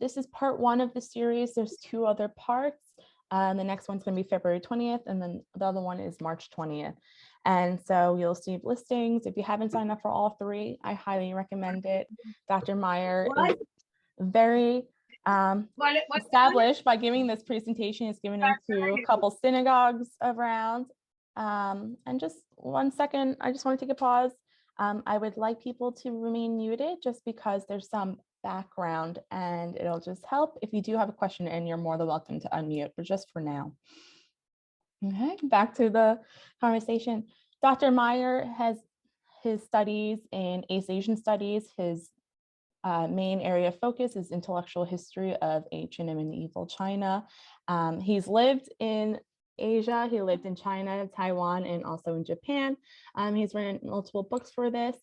this is part 1 of the series. There's 2 other parts. The next one's going to be February 20th, and then the other one is March 20th. And so you'll see listings. If you haven't signed up for all 3, I highly recommend it. Dr. Meyer is very established by giving this presentation. He's given it to a couple synagogues around. And just 1 second, I just want to take a pause. I would like people to remain muted just because there's some background, and it'll just help if you do have a question, and you're more than welcome to unmute, but just for now. Okay, back to the conversation. Dr. Meyer has his studies in East Asian studies. His main area of focus is intellectual history of ancient and medieval China. He's lived in Asia, he lived in China, Taiwan, and also in Japan. He's written multiple books for this.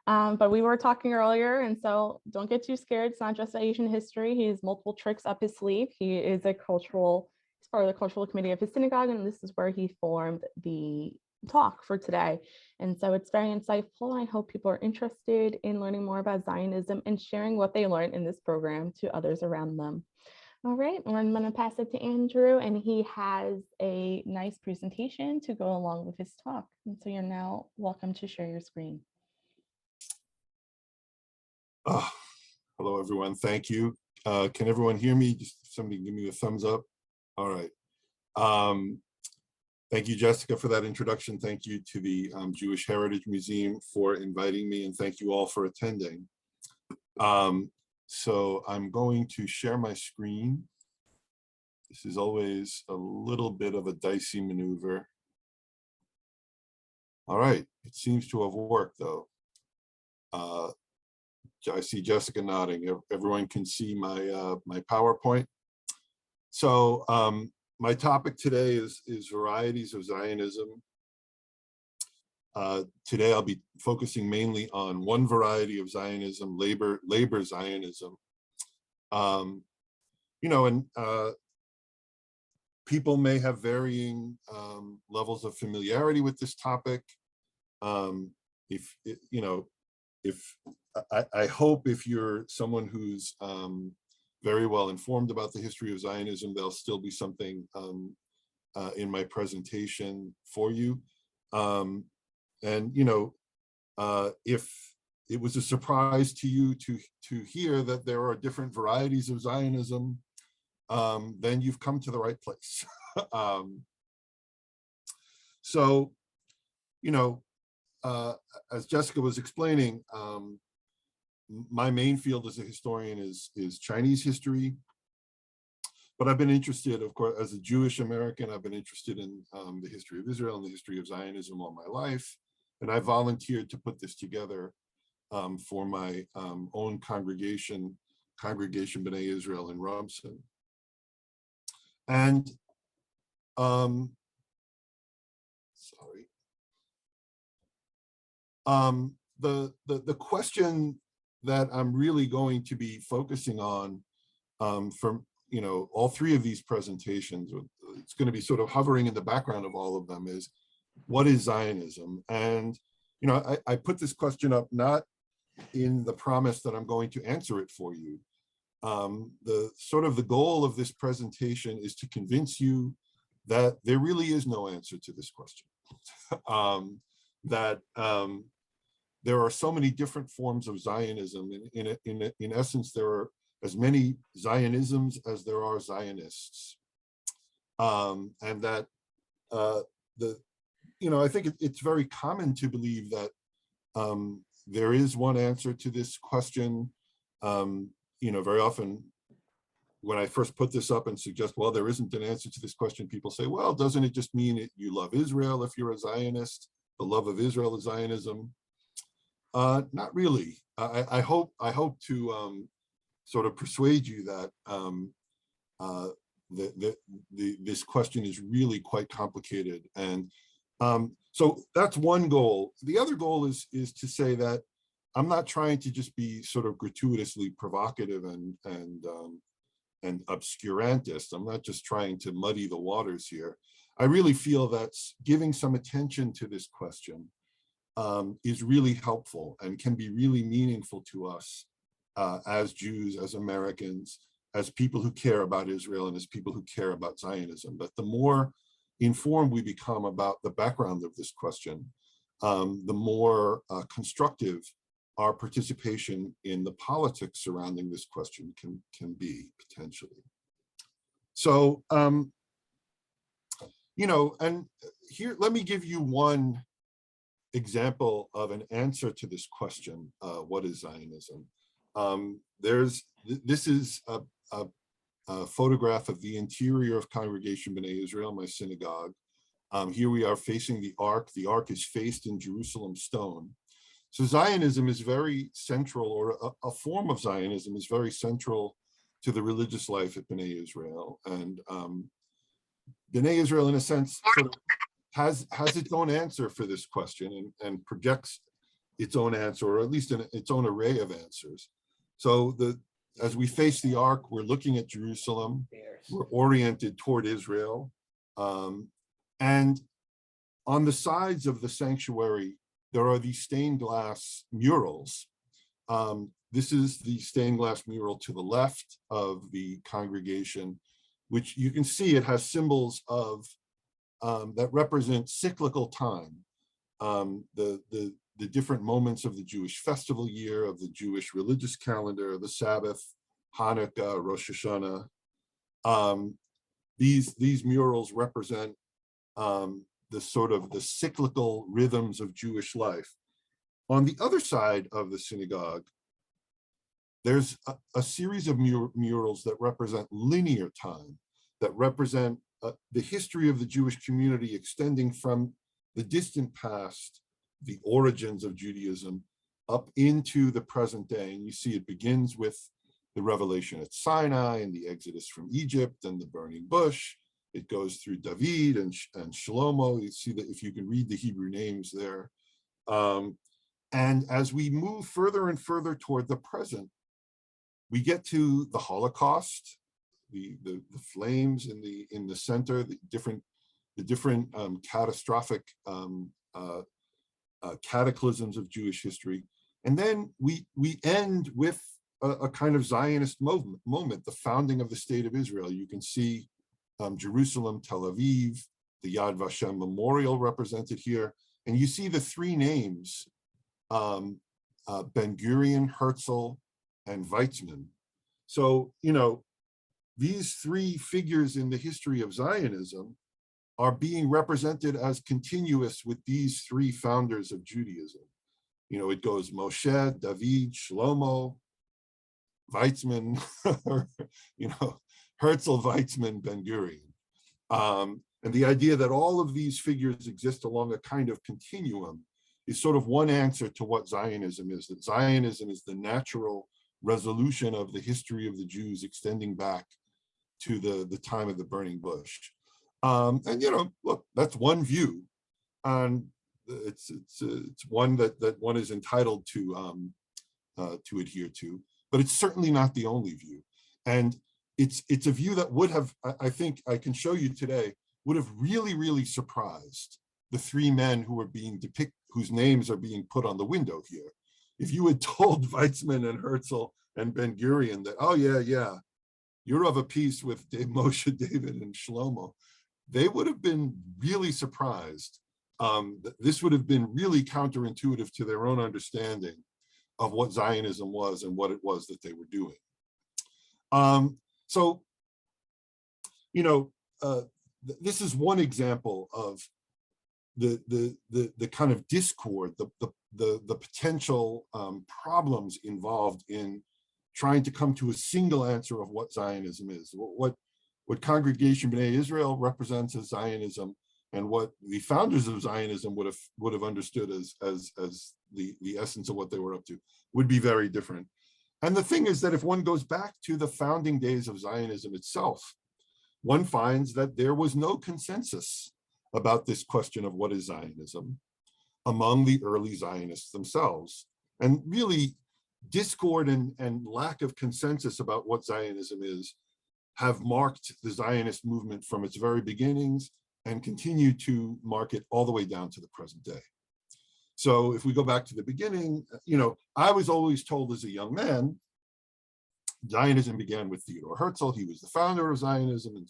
But we were talking earlier, and so don't get too scared. It's not just Asian history. He has multiple tricks up his sleeve. He is he's part of the cultural committee of his synagogue, and this is where he formed the talk for today. And so it's very insightful. I hope people are interested in learning more about Zionism and sharing what they learned in this program to others around them. All right, I'm going to pass it to Andrew, and he has a nice presentation to go along with his talk. And so you're now welcome to share your screen. Hello, everyone. Thank you. Can everyone hear me? Just somebody give me a thumbs up. All right. Thank you, Jessica, for that introduction. Thank you to the Jewish Heritage Museum for inviting me, and thank you all for attending. So I'm going to share my screen. This is always a little bit of a dicey maneuver. All right, it seems to have worked, though. I see Jessica nodding. Everyone can see my my PowerPoint. So my topic today is varieties of Zionism. Today I'll be focusing mainly on one variety of Zionism, labor Zionism. You know, and people may have varying levels of familiarity with this topic. I hope if you're someone who's very well informed about the history of Zionism, there'll still be something in my presentation for you. And you know, if it was a surprise to you to hear that there are different varieties of Zionism, then you've come to the right place. So, you know, as Jessica was explaining, my main field as a historian is Chinese history, but I've been interested, of course, as a Jewish American, I've been interested in the history of Israel and the history of Zionism all my life, and I volunteered to put this together for my own congregation B'nai Israel in Robson. And the question that I'm really going to be focusing on from, you know, all 3 of these presentations, it's going to be sort of hovering in the background of all of them, is what is Zionism? And, you know, I put this question up not in the promise that I'm going to answer it for you. The goal of this presentation is to convince you that there really is no answer to this question. There are so many different forms of Zionism. In essence, there are as many Zionisms as there are Zionists, and that I think it's very common to believe that there is one answer to this question. You know, very often when I first put this up and suggest, well, there isn't an answer to this question, people say, well, doesn't it just mean you love Israel if you're a Zionist? The love of Israel is Zionism. Not really. I hope to sort of persuade you that this question is really quite complicated. And so that's one goal. The other goal is to say that I'm not trying to just be sort of gratuitously provocative and obscurantist. I'm not just trying to muddy the waters here. I really feel that giving some attention to this question is really helpful and can be really meaningful to us as Jews, as Americans, as people who care about Israel and as people who care about Zionism. But the more informed we become about the background of this question, the more constructive our participation in the politics surrounding this question can be potentially. So, you know, and here, let me give you one example of an answer to this question, what is Zionism? This is a photograph of the interior of Congregation B'nai Israel, my synagogue. Here we are facing the Ark. The Ark is faced in Jerusalem stone. So Zionism is very central, or a form of Zionism is very central to the religious life at B'nai Israel. And B'nai Israel, in a sense, sort of has its own answer for this question and projects its own answer, or at least its own array of answers. So as we face the Ark, we're looking at Jerusalem, we're oriented toward Israel. And on the sides of the sanctuary, there are these stained glass murals. This is the stained glass mural to the left of the congregation, which you can see it has symbols of that represent cyclical time, the different moments of the Jewish festival year, of the Jewish religious calendar, the Sabbath, Hanukkah, Rosh Hashanah. These murals represent the sort of the cyclical rhythms of Jewish life. On the other side of the synagogue, there's a series of murals that represent linear time, that represent the history of the Jewish community extending from the distant past, the origins of Judaism, up into the present day. And you see it begins with the revelation at Sinai and the exodus from Egypt and the burning bush. It goes through David and Shlomo. You see that if you can read the Hebrew names there. And as we move further and further toward the present, we get to the Holocaust, the flames in the center, the different catastrophic cataclysms of Jewish history. And then we end with a kind of Zionist moment, the founding of the state of Israel. You can see Jerusalem, Tel Aviv, the Yad Vashem memorial represented here. And you see the three names, Ben-Gurion, Herzl, and Weizmann. So, you know, these three figures in the history of Zionism are being represented as continuous with these three founders of Judaism. You know, it goes Moshe, David, Shlomo, Weizmann, you know, Herzl, Weizmann, Ben-Gurion. And the idea that all of these figures exist along a kind of continuum is sort of one answer to what Zionism is, that Zionism is the natural resolution of the history of the Jews extending back to the time of the burning bush. And, you know, look, that's one view. And it's one that one is entitled to adhere to, but it's certainly not the only view. And it's a view that would have, I think I can show you today, would have really, really surprised the three men who are being depicted, whose names are being put on the window here. If you had told Weizmann and Herzl and Ben-Gurion that, oh yeah, you're of a piece with Moshe, David, and Shlomo, they would have been really surprised. This would have been really counterintuitive to their own understanding of what Zionism was and what it was that they were doing. So, you know, this is one example of the kind of discord, the potential problems involved in trying to come to a single answer of what Zionism is, what Congregation B'nai Israel represents as Zionism, and what the founders of Zionism would have understood as the essence of what they were up to would be very different. And the thing is that if one goes back to the founding days of Zionism itself, one finds that there was no consensus about this question of what is Zionism among the early Zionists themselves. And really, discord and lack of consensus about what Zionism is have marked the Zionist movement from its very beginnings and continue to mark it all the way down to the present day. So if we go back to the beginning, you know, I was always told as a young man Zionism began with Theodor Herzl. He was the founder of Zionism, and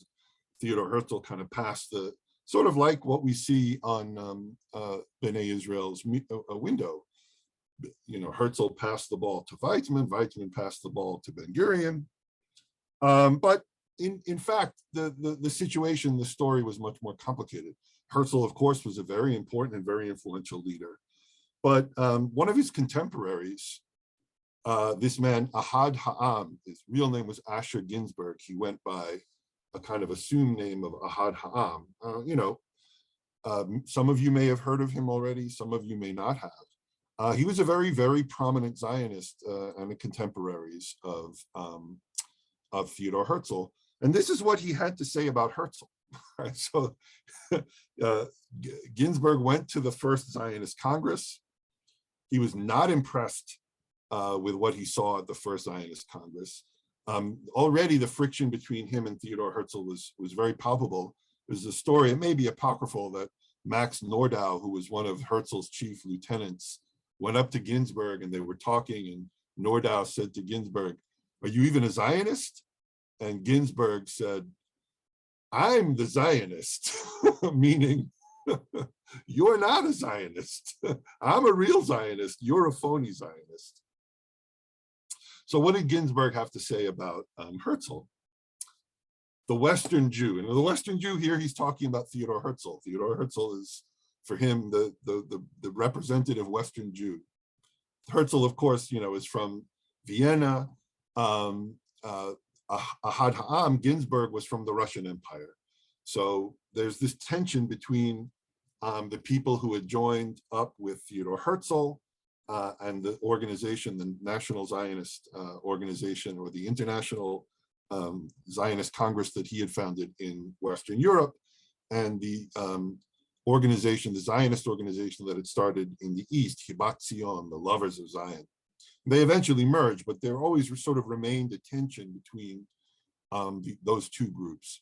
Theodor Herzl kind of passed the, sort of like what we see on B'nai Israel's window. You know, Herzl passed the ball to Weizmann, Weizmann passed the ball to Ben-Gurion. But in fact, the situation, the story was much more complicated. Herzl, of course, was a very important and very influential leader. But one of his contemporaries, this man, Ahad Ha'am, his real name was Asher Ginsburg. He went by a kind of assumed name of Ahad Ha'am. Some of you may have heard of him already, some of you may not have. He was a very, very prominent Zionist and a contemporaries of Theodor Herzl. And this is what he had to say about Herzl. Right? So Ginsburg went to the first Zionist Congress. He was not impressed with what he saw at the first Zionist Congress. Already the friction between him and Theodor Herzl was very palpable. There's a story, it may be apocryphal, that Max Nordau, who was one of Herzl's chief lieutenants, went up to Ginsburg and they were talking, and Nordau said to Ginsburg, "Are you even a Zionist?" And Ginsburg said, "I'm the Zionist," meaning you're not a Zionist. I'm a real Zionist. You're a phony Zionist. So what did Ginsburg have to say about Herzl? The Western Jew, and the Western Jew here, he's talking about Theodor Herzl. Theodor Herzl is, for him, the representative Western Jew. Herzl, of course, you know, is from Vienna. Ahad Ha'am, Ginsburg, was from the Russian Empire. So there's this tension between the people who had joined up with Theodor Herzl and the organization, the National Zionist Organization, or the International Zionist Congress that he had founded in Western Europe, and the organization, the Zionist organization that had started in the East, Hibat Zion, the Lovers of Zion. They eventually merged, but there always sort of remained a tension between those two groups.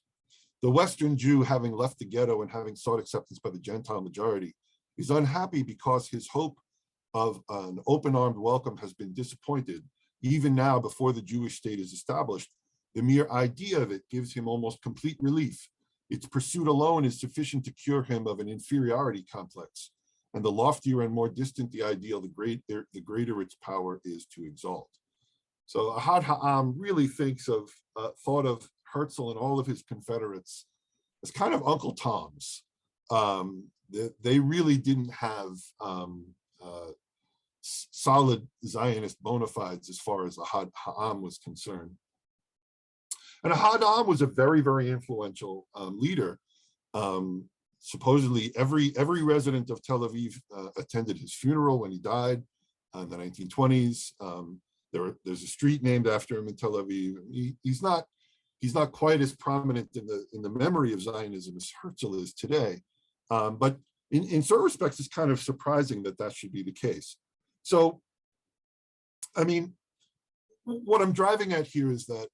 The Western Jew, having left the ghetto and having sought acceptance by the Gentile majority, is unhappy because his hope of an open-armed welcome has been disappointed. Even now, before the Jewish state is established, the mere idea of it gives him almost complete relief. Its pursuit alone is sufficient to cure him of an inferiority complex. And the loftier and more distant the ideal, the greater its power is to exalt. So Ahad Ha'am really thought of Herzl and all of his confederates as kind of Uncle Toms. They really didn't have solid Zionist bona fides as far as Ahad Ha'am was concerned. And Ahad Ha'am was a very, very influential leader. Supposedly every resident of Tel Aviv attended his funeral when he died in the 1920s. There's a street named after him in Tel Aviv. He's not quite as prominent in the memory of Zionism as Herzl is today. But in certain respects, it's kind of surprising that should be the case. So, I mean, what I'm driving at here is that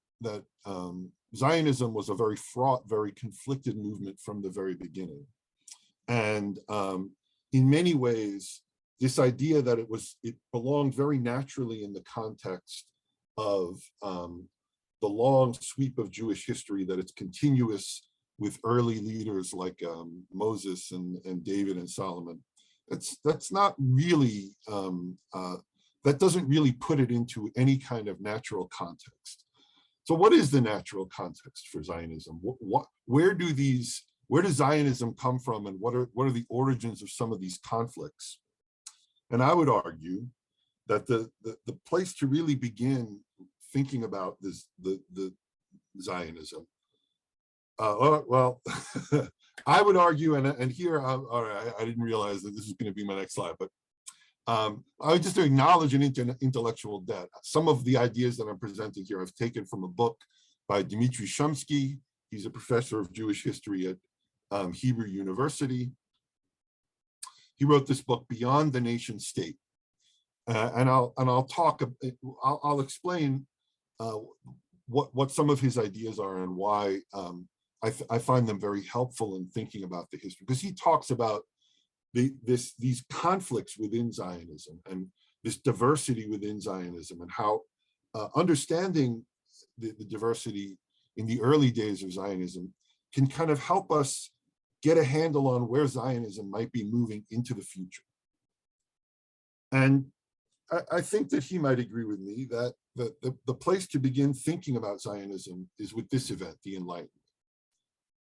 Zionism was a very fraught, very conflicted movement from the very beginning. And in many ways, this idea that it belonged very naturally in the context of the long sweep of Jewish history, that it's continuous with early leaders like Moses and David and Solomon. That's not really, that doesn't really put it into any kind of natural context. So what is the natural context for Zionism? Where does Zionism come from, and what are the origins of some of these conflicts? And I would argue that the place to really begin thinking about the Zionism, well, I would argue, and here, all right, I didn't realize that this was going to be my next slide, but I would just acknowledge an intellectual debt. Some of the ideas that I'm presenting here I've taken from a book by Dmitry Shumsky. He's a professor of Jewish history at Hebrew University. He wrote this book, Beyond the Nation State, and I'll explain what some of his ideas are and why I find them very helpful in thinking about the history, because he talks about these conflicts within Zionism and this diversity within Zionism, and how understanding the diversity in the early days of Zionism can kind of help us get a handle on where Zionism might be moving into the future. And I think that he might agree with me that the place to begin thinking about Zionism is with this event, the Enlightenment.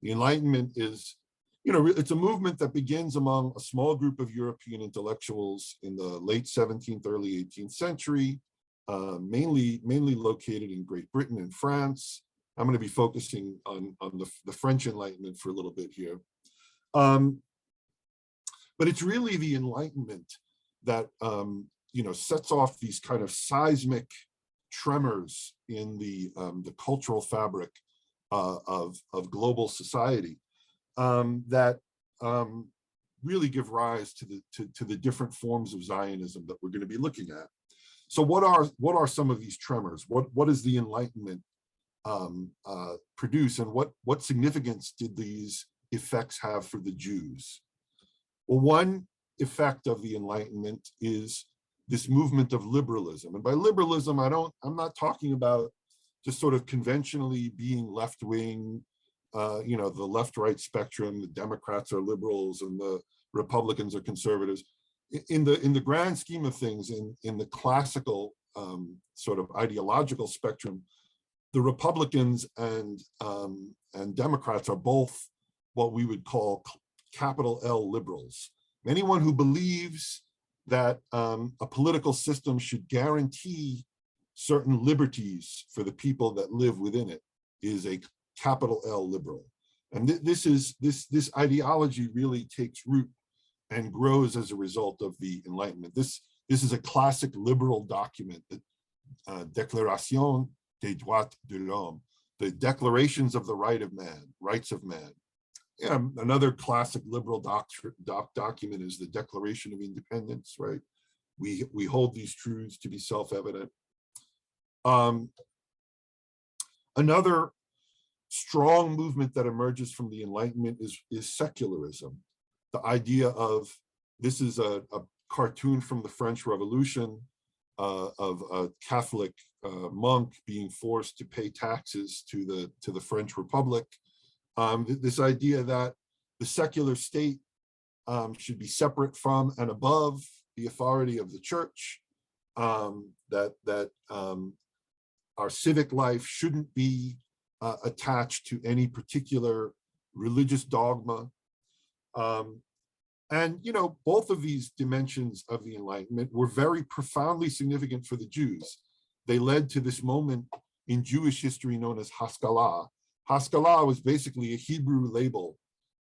The Enlightenment is, it's a movement that begins among a small group of European intellectuals in the late 17th, early 18th century, mainly located in Great Britain and France. I'm going to be focusing on the French Enlightenment for a little bit here. But it's really the Enlightenment that sets off these kind of seismic tremors in the cultural fabric of global society that really give rise to the different forms of Zionism that we're going to be looking at. So what are some of these tremors? What does the Enlightenment produce, and what significance did these effects have for the Jews? Well, one effect of the Enlightenment is this movement of liberalism. And by liberalism, I'm not talking about just sort of conventionally being left-wing, the left-right spectrum, the Democrats are liberals and the Republicans are conservatives. In the grand scheme of things, in the classical sort of ideological spectrum, the Republicans and Democrats are both what we would call capital L liberals. Anyone who believes that a political system should guarantee certain liberties for the people that live within it is a capital L liberal. And this ideology really takes root and grows as a result of the Enlightenment. This is a classic liberal document, the Déclaration des droits de l'homme, the declarations of the rights of man. Yeah, another classic liberal document is the Declaration of Independence, right? We hold these truths to be self-evident. Another strong movement that emerges from the Enlightenment is secularism. The idea of, this is a cartoon from the French Revolution of a Catholic monk being forced to pay taxes to the French Republic. This idea that the secular state should be separate from and above the authority of the church, that our civic life shouldn't be attached to any particular religious dogma. And both of these dimensions of the Enlightenment were very profoundly significant for the Jews. They led to this moment in Jewish history known as Haskalah. Haskalah was basically a Hebrew label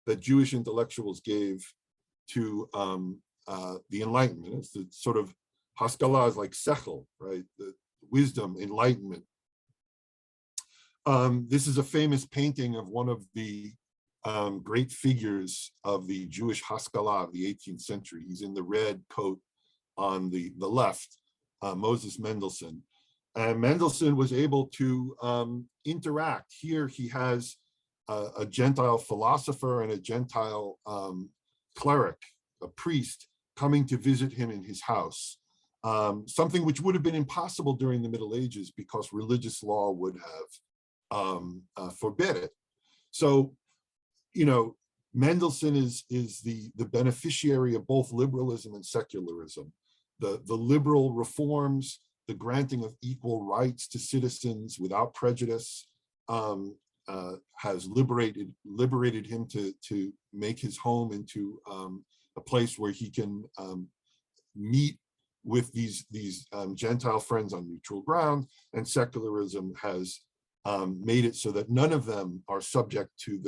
that Jewish intellectuals gave to the Enlightenment. It's the sort of, Haskalah is like sechel, right? The wisdom, enlightenment. This is a famous painting of one of the great figures of the Jewish Haskalah of the 18th century. He's in the red coat on the left, Moses Mendelssohn. And Mendelssohn was able to interact. Here he has a Gentile philosopher and a Gentile cleric, a priest, coming to visit him in his house. Something which would have been impossible during the Middle Ages because religious law would have forbid it. So, Mendelssohn is the beneficiary of both liberalism and secularism. The liberal reforms, the granting of equal rights to citizens without prejudice, has liberated him to make his home into a place where he can meet with these Gentile friends on neutral ground, and secularism has made it so that none of them are subject to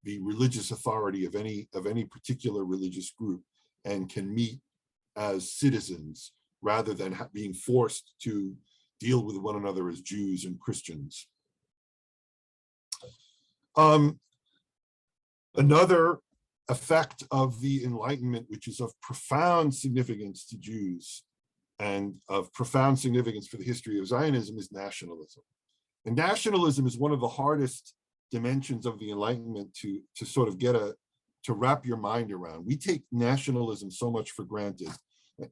the religious authority of any particular religious group, and can meet as citizens rather than being forced to deal with one another as Jews and Christians. Another effect of the Enlightenment, which is of profound significance to Jews and of profound significance for the history of Zionism, is nationalism. And nationalism is one of the hardest dimensions of the Enlightenment to sort of to wrap your mind around. We take nationalism so much for granted.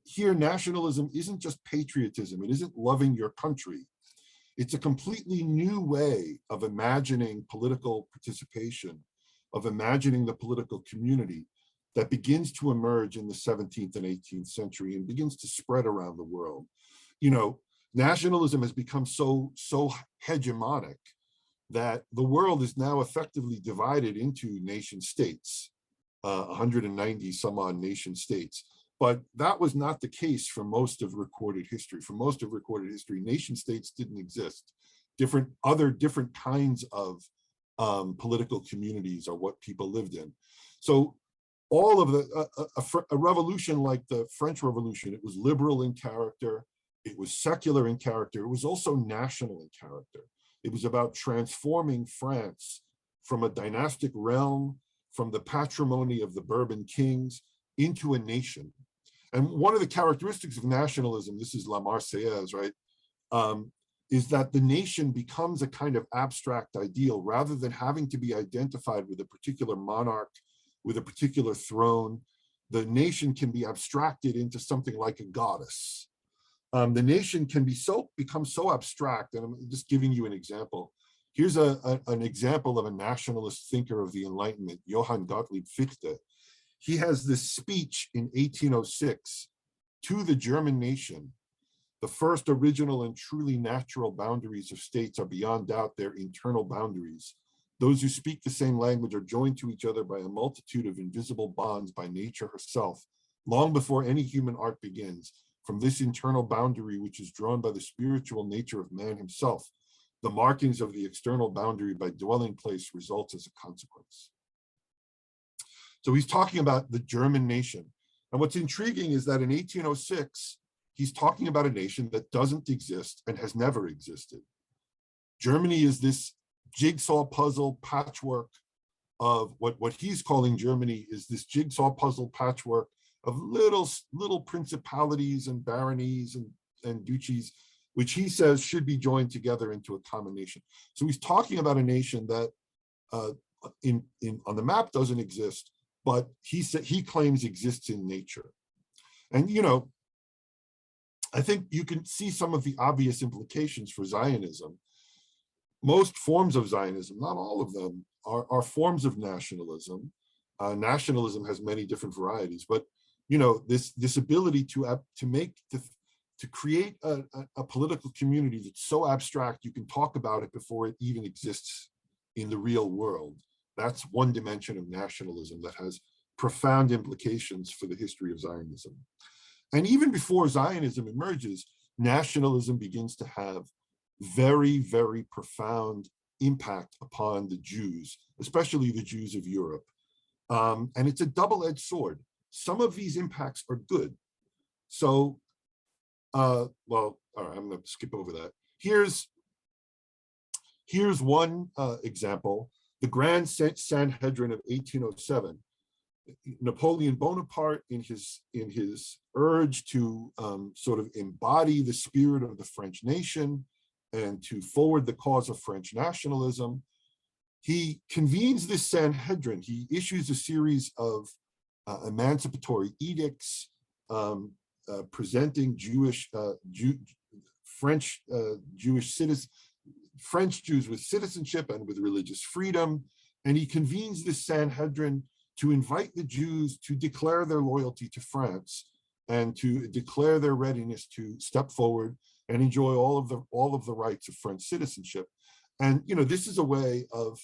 Here, nationalism isn't just patriotism. It isn't loving your country. It's a completely new way of imagining political participation, of imagining the political community that begins to emerge in the 17th and 18th century and begins to spread around the world. You know, nationalism has become so hegemonic that the world is now effectively divided into nation states, 190 some odd nation states. But that was not the case for most of recorded history. For most of recorded history, nation states didn't exist. Different kinds of political communities are what people lived in. So all of a revolution like the French Revolution, it was liberal in character, it was secular in character, it was also national in character. It was about transforming France from a dynastic realm, from the patrimony of the Bourbon kings, into a nation. And one of the characteristics of nationalism, this is La Marseillaise, right, is that the nation becomes a kind of abstract ideal rather than having to be identified with a particular monarch, with a particular throne. The nation can be abstracted into something like a goddess. The nation can become so abstract, and I'm just giving you an example. Here's an example of a nationalist thinker of the Enlightenment, Johann Gottlieb Fichte. He has this speech in 1806 to the German nation. The first original and truly natural boundaries of states are beyond doubt their internal boundaries. Those who speak the same language are joined to each other by a multitude of invisible bonds by nature herself, long before any human art begins. From this internal boundary, which is drawn by the spiritual nature of man himself, the markings of the external boundary by dwelling place results as a consequence. So he's talking about the German nation. And what's intriguing is that in 1806, he's talking about a nation that doesn't exist and has never existed. Germany is this jigsaw puzzle patchwork of what he's calling Germany is this jigsaw puzzle patchwork of little principalities and baronies and duchies, which he says should be joined together into a common nation. So he's talking about a nation that on the map doesn't exist, but he claims exists in nature. And you know, I think you can see some of the obvious implications for Zionism. Most forms of Zionism, not all of them, are forms of nationalism. Nationalism has many different varieties, but you know, this ability to create a political community that's so abstract you can talk about it before it even exists in the real world. That's one dimension of nationalism that has profound implications for the history of Zionism. And even before Zionism emerges, nationalism begins to have very, very profound impact upon the Jews, especially the Jews of Europe. And it's a double-edged sword. Some of these impacts are good. So, well, all right, I'm going to skip over that. Here's one example, the Grand Sanhedrin of 1807. Napoleon Bonaparte, in his urge to sort of embody the spirit of the French nation and to forward the cause of French nationalism, he convenes this Sanhedrin. He issues a series of emancipatory edicts presenting French Jews with citizenship and with religious freedom. And he convenes this Sanhedrin to invite the Jews to declare their loyalty to France and to declare their readiness to step forward and enjoy all of the rights of French citizenship. And you know, this is a way of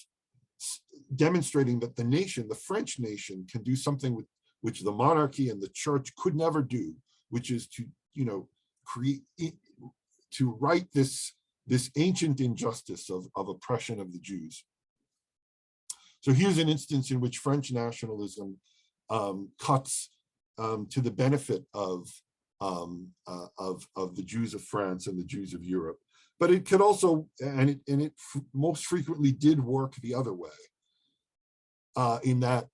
demonstrating that the nation, the French nation, can do something which the monarchy and the church could never do, which is to, you know, to right this ancient injustice of oppression of the Jews. So here's an instance in which French nationalism cuts to the benefit of the Jews of France and the Jews of Europe. But it could also, and it most frequently did work the other way, in that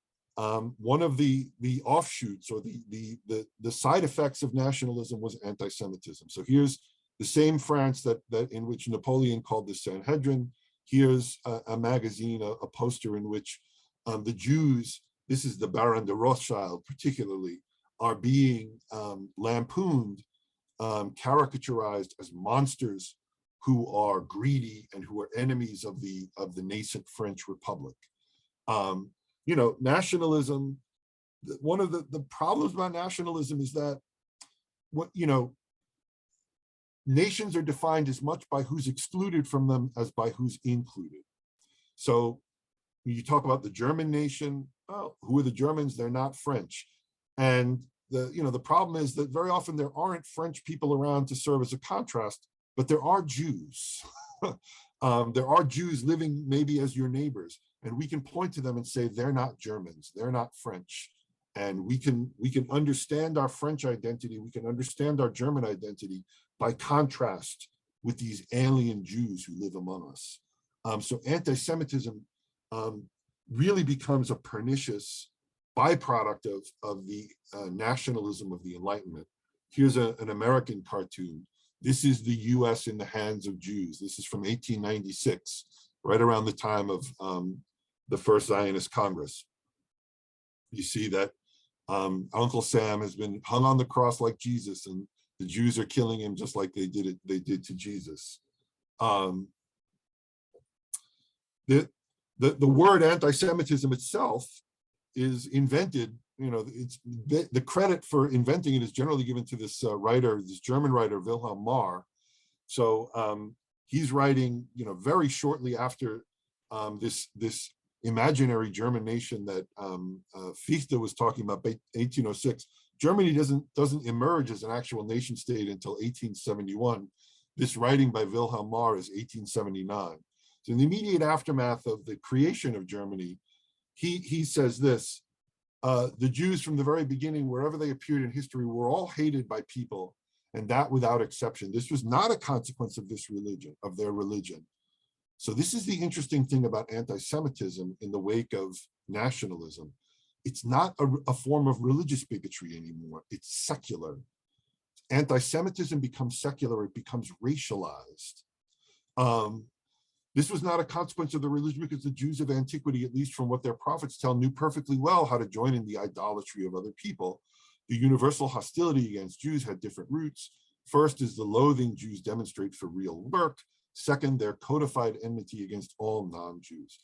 one of the offshoots or the side effects of nationalism was anti-Semitism. So here's the same France that in which Napoleon called the Sanhedrin. Here's a magazine, a poster in which the Jews, this is the Baron de Rothschild particularly, are being lampooned, caricaturized as monsters who are greedy and who are enemies of the nascent French Republic. Nationalism, one of the problems about nationalism is that nations are defined as much by who's excluded from them as by who's included. So when you talk about the German nation, oh, who are the Germans? They're not French. And the problem is that very often there aren't French people around to serve as a contrast, but there are Jews. There are Jews living maybe as your neighbors, and we can point to them and say, they're not Germans, they're not French. And we can understand our French identity, we can understand our German identity by contrast with these alien Jews who live among us. So anti-Semitism really becomes a pernicious byproduct of the nationalism of the Enlightenment. Here's an American cartoon. This is the US in the hands of Jews. This is from 1896, right around the time of the first Zionist Congress. You see that Uncle Sam has been hung on the cross like Jesus, and the Jews are killing him just like they did to Jesus. The word anti-Semitism itself is invented. It's the credit for inventing it is generally given to this this German writer Wilhelm Marr. So he's writing, very shortly after this imaginary German nation that Fichte was talking about, 1806. Germany doesn't emerge as an actual nation state until 1871. This writing by Wilhelm Marr is 1879. So in the immediate aftermath of the creation of Germany, he says this: the Jews from the very beginning, wherever they appeared in history, were all hated by people, and that without exception. This was not a consequence of their religion. So this is the interesting thing about anti-Semitism in the wake of nationalism. It's not a form of religious bigotry anymore. It's secular. Anti-Semitism becomes secular. It becomes racialized. This was not a consequence of the religion, because the Jews of antiquity, at least from what their prophets tell, knew perfectly well how to join in the idolatry of other people. The universal hostility against Jews had different roots. First is the loathing Jews demonstrate for real work. Second, their codified enmity against all non-Jews.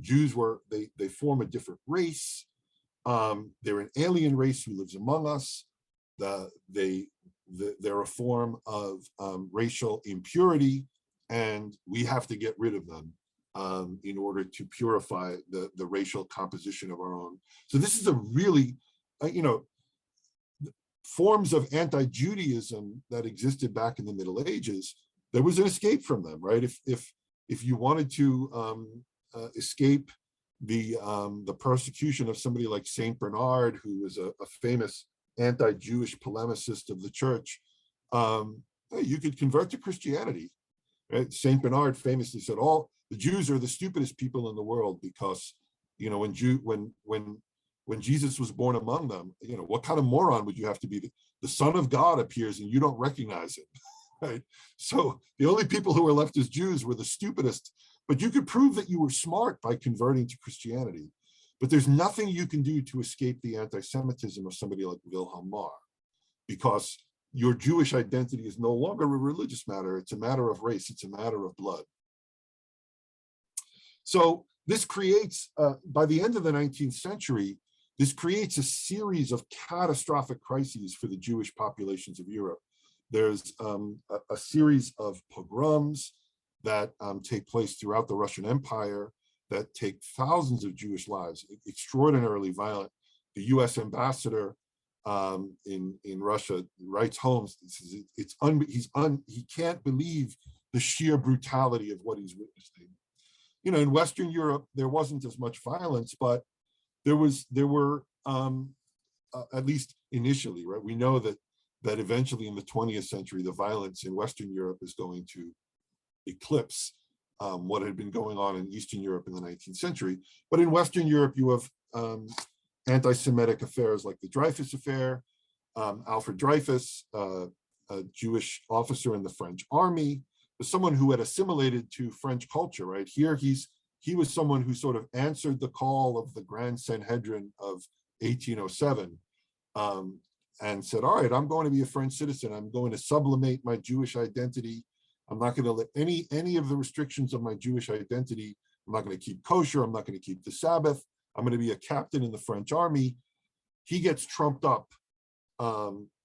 Jews they form a different race. They're an alien race who lives among us. They're a form of racial impurity, and we have to get rid of them in order to purify the racial composition of our own. So this is a really, forms of anti-Judaism that existed back in the Middle Ages. There was an escape from them, right? If you wanted to escape the persecution of somebody like Saint Bernard, who was a famous anti-Jewish polemicist of the church, you could convert to Christianity. Right? Saint Bernard famously said, "All the Jews are the stupidest people in the world, because, when Jesus was born among them, what kind of moron would you have to be? The Son of God appears and you don't recognize him." Right? So the only people who were left as Jews were the stupidest, but you could prove that you were smart by converting to Christianity. But there's nothing you can do to escape the anti-Semitism of somebody like Wilhelm Marr, because your Jewish identity is no longer a religious matter. It's a matter of race. It's a matter of blood. So this creates, by the end of the 19th century, this creates a series of catastrophic crises for the Jewish populations of Europe. There's a series of pogroms that take place throughout the Russian Empire that take thousands of Jewish lives, extraordinarily violent. The US ambassador in Russia writes home, he can't believe the sheer brutality of what he's witnessing. In Western Europe, there wasn't as much violence, but there were at least initially, right? We know that eventually in the 20th century, the violence in Western Europe is going to eclipse what had been going on in Eastern Europe in the 19th century. But in Western Europe, you have anti-Semitic affairs like the Dreyfus Affair. Alfred Dreyfus, a Jewish officer in the French army, was someone who had assimilated to French culture, right? Here, he was someone who sort of answered the call of the Grand Sanhedrin of 1807 and said, all right, I'm going to be a French citizen. I'm going to sublimate my Jewish identity I'm not going to let any of the restrictions of my Jewish identity. I'm not going to keep kosher. I'm not going to keep the Sabbath. I'm going to be a captain in the French army. He gets trumped up.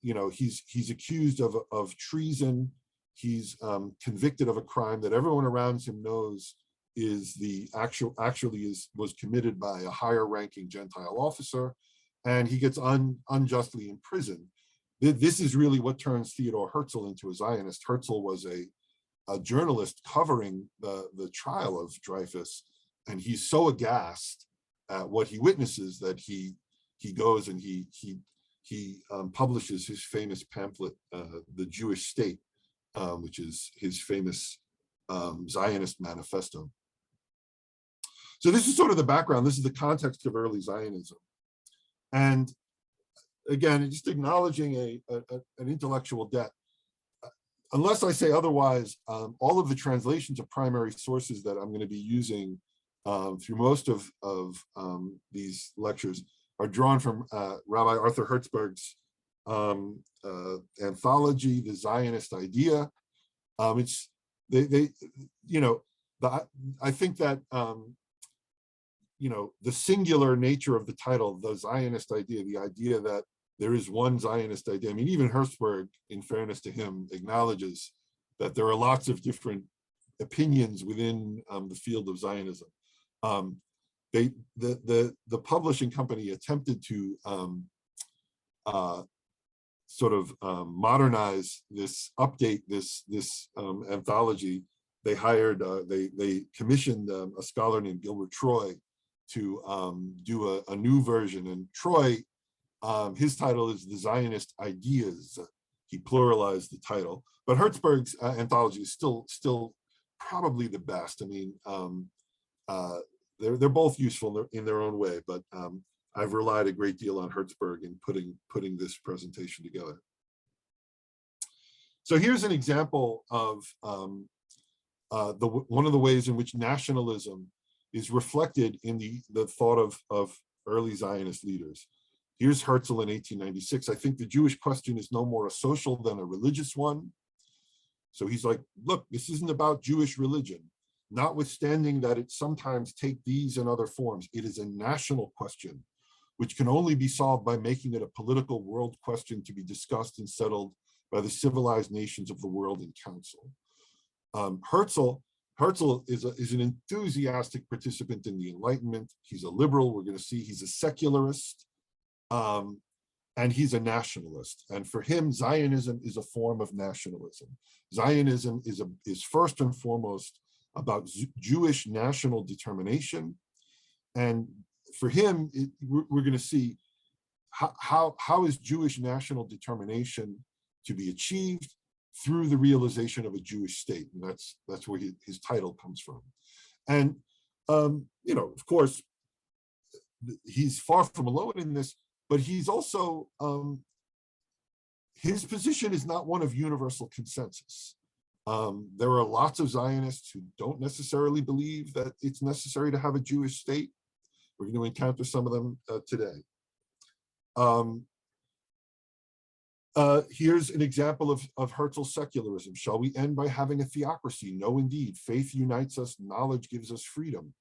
He's accused of treason. He's convicted of a crime that everyone around him knows is was committed by a higher ranking Gentile officer, and he gets unjustly imprisoned. This is really what turns Theodor Herzl into a Zionist. Herzl was a journalist covering the trial of Dreyfus, and he's so aghast at what he witnesses that he goes and he publishes his famous pamphlet, The Jewish State, which is his famous Zionist manifesto. So this is sort of the background. This is the context of early Zionism. And again, just acknowledging an intellectual debt. Unless I say otherwise, all of the translations of primary sources that I'm going to be using through most of these lectures are drawn from Rabbi Arthur Hertzberg's anthology, The Zionist Idea. I think that the singular nature of the title, The Zionist Idea, the idea that there is one Zionist idea. I mean, even Hertzberg, in fairness to him, acknowledges that there are lots of different opinions within the field of Zionism. The publishing company attempted to modernize this, update this anthology. They hired, they commissioned a scholar named Gilbert Troy to do a new version. And Troy, his title is The Zionist Ideas. He pluralized the title, but Hertzberg's anthology is still probably the best. I mean, they're both useful in their own way, but I've relied a great deal on Hertzberg in putting this presentation together. So here's an example of one of the ways in which nationalism is reflected in the thought of early Zionist leaders. Here's Herzl in 1896. I think the Jewish question is no more a social than a religious one. So he's like, look, this isn't about Jewish religion, notwithstanding that it sometimes take these and other forms. It is a national question, which can only be solved by making it a political world question to be discussed and settled by the civilized nations of the world in council. Herzl is an enthusiastic participant in the Enlightenment. He's a liberal. We're going to see he's a secularist. And he's a nationalist. And for him, Zionism is a form of nationalism. Zionism is first and foremost about Jewish national determination. And for him, we're going to see how is Jewish national determination to be achieved through the realization of a Jewish state. And that's where his title comes from. And, of course, he's far from alone in this, but he's also, his position is not one of universal consensus. There are lots of Zionists who don't necessarily believe that it's necessary to have a Jewish state. We're going to encounter some of them today. Here's an example of Herzl's secularism. Shall we end by having a theocracy? No, indeed. Faith unites us. Knowledge gives us freedom.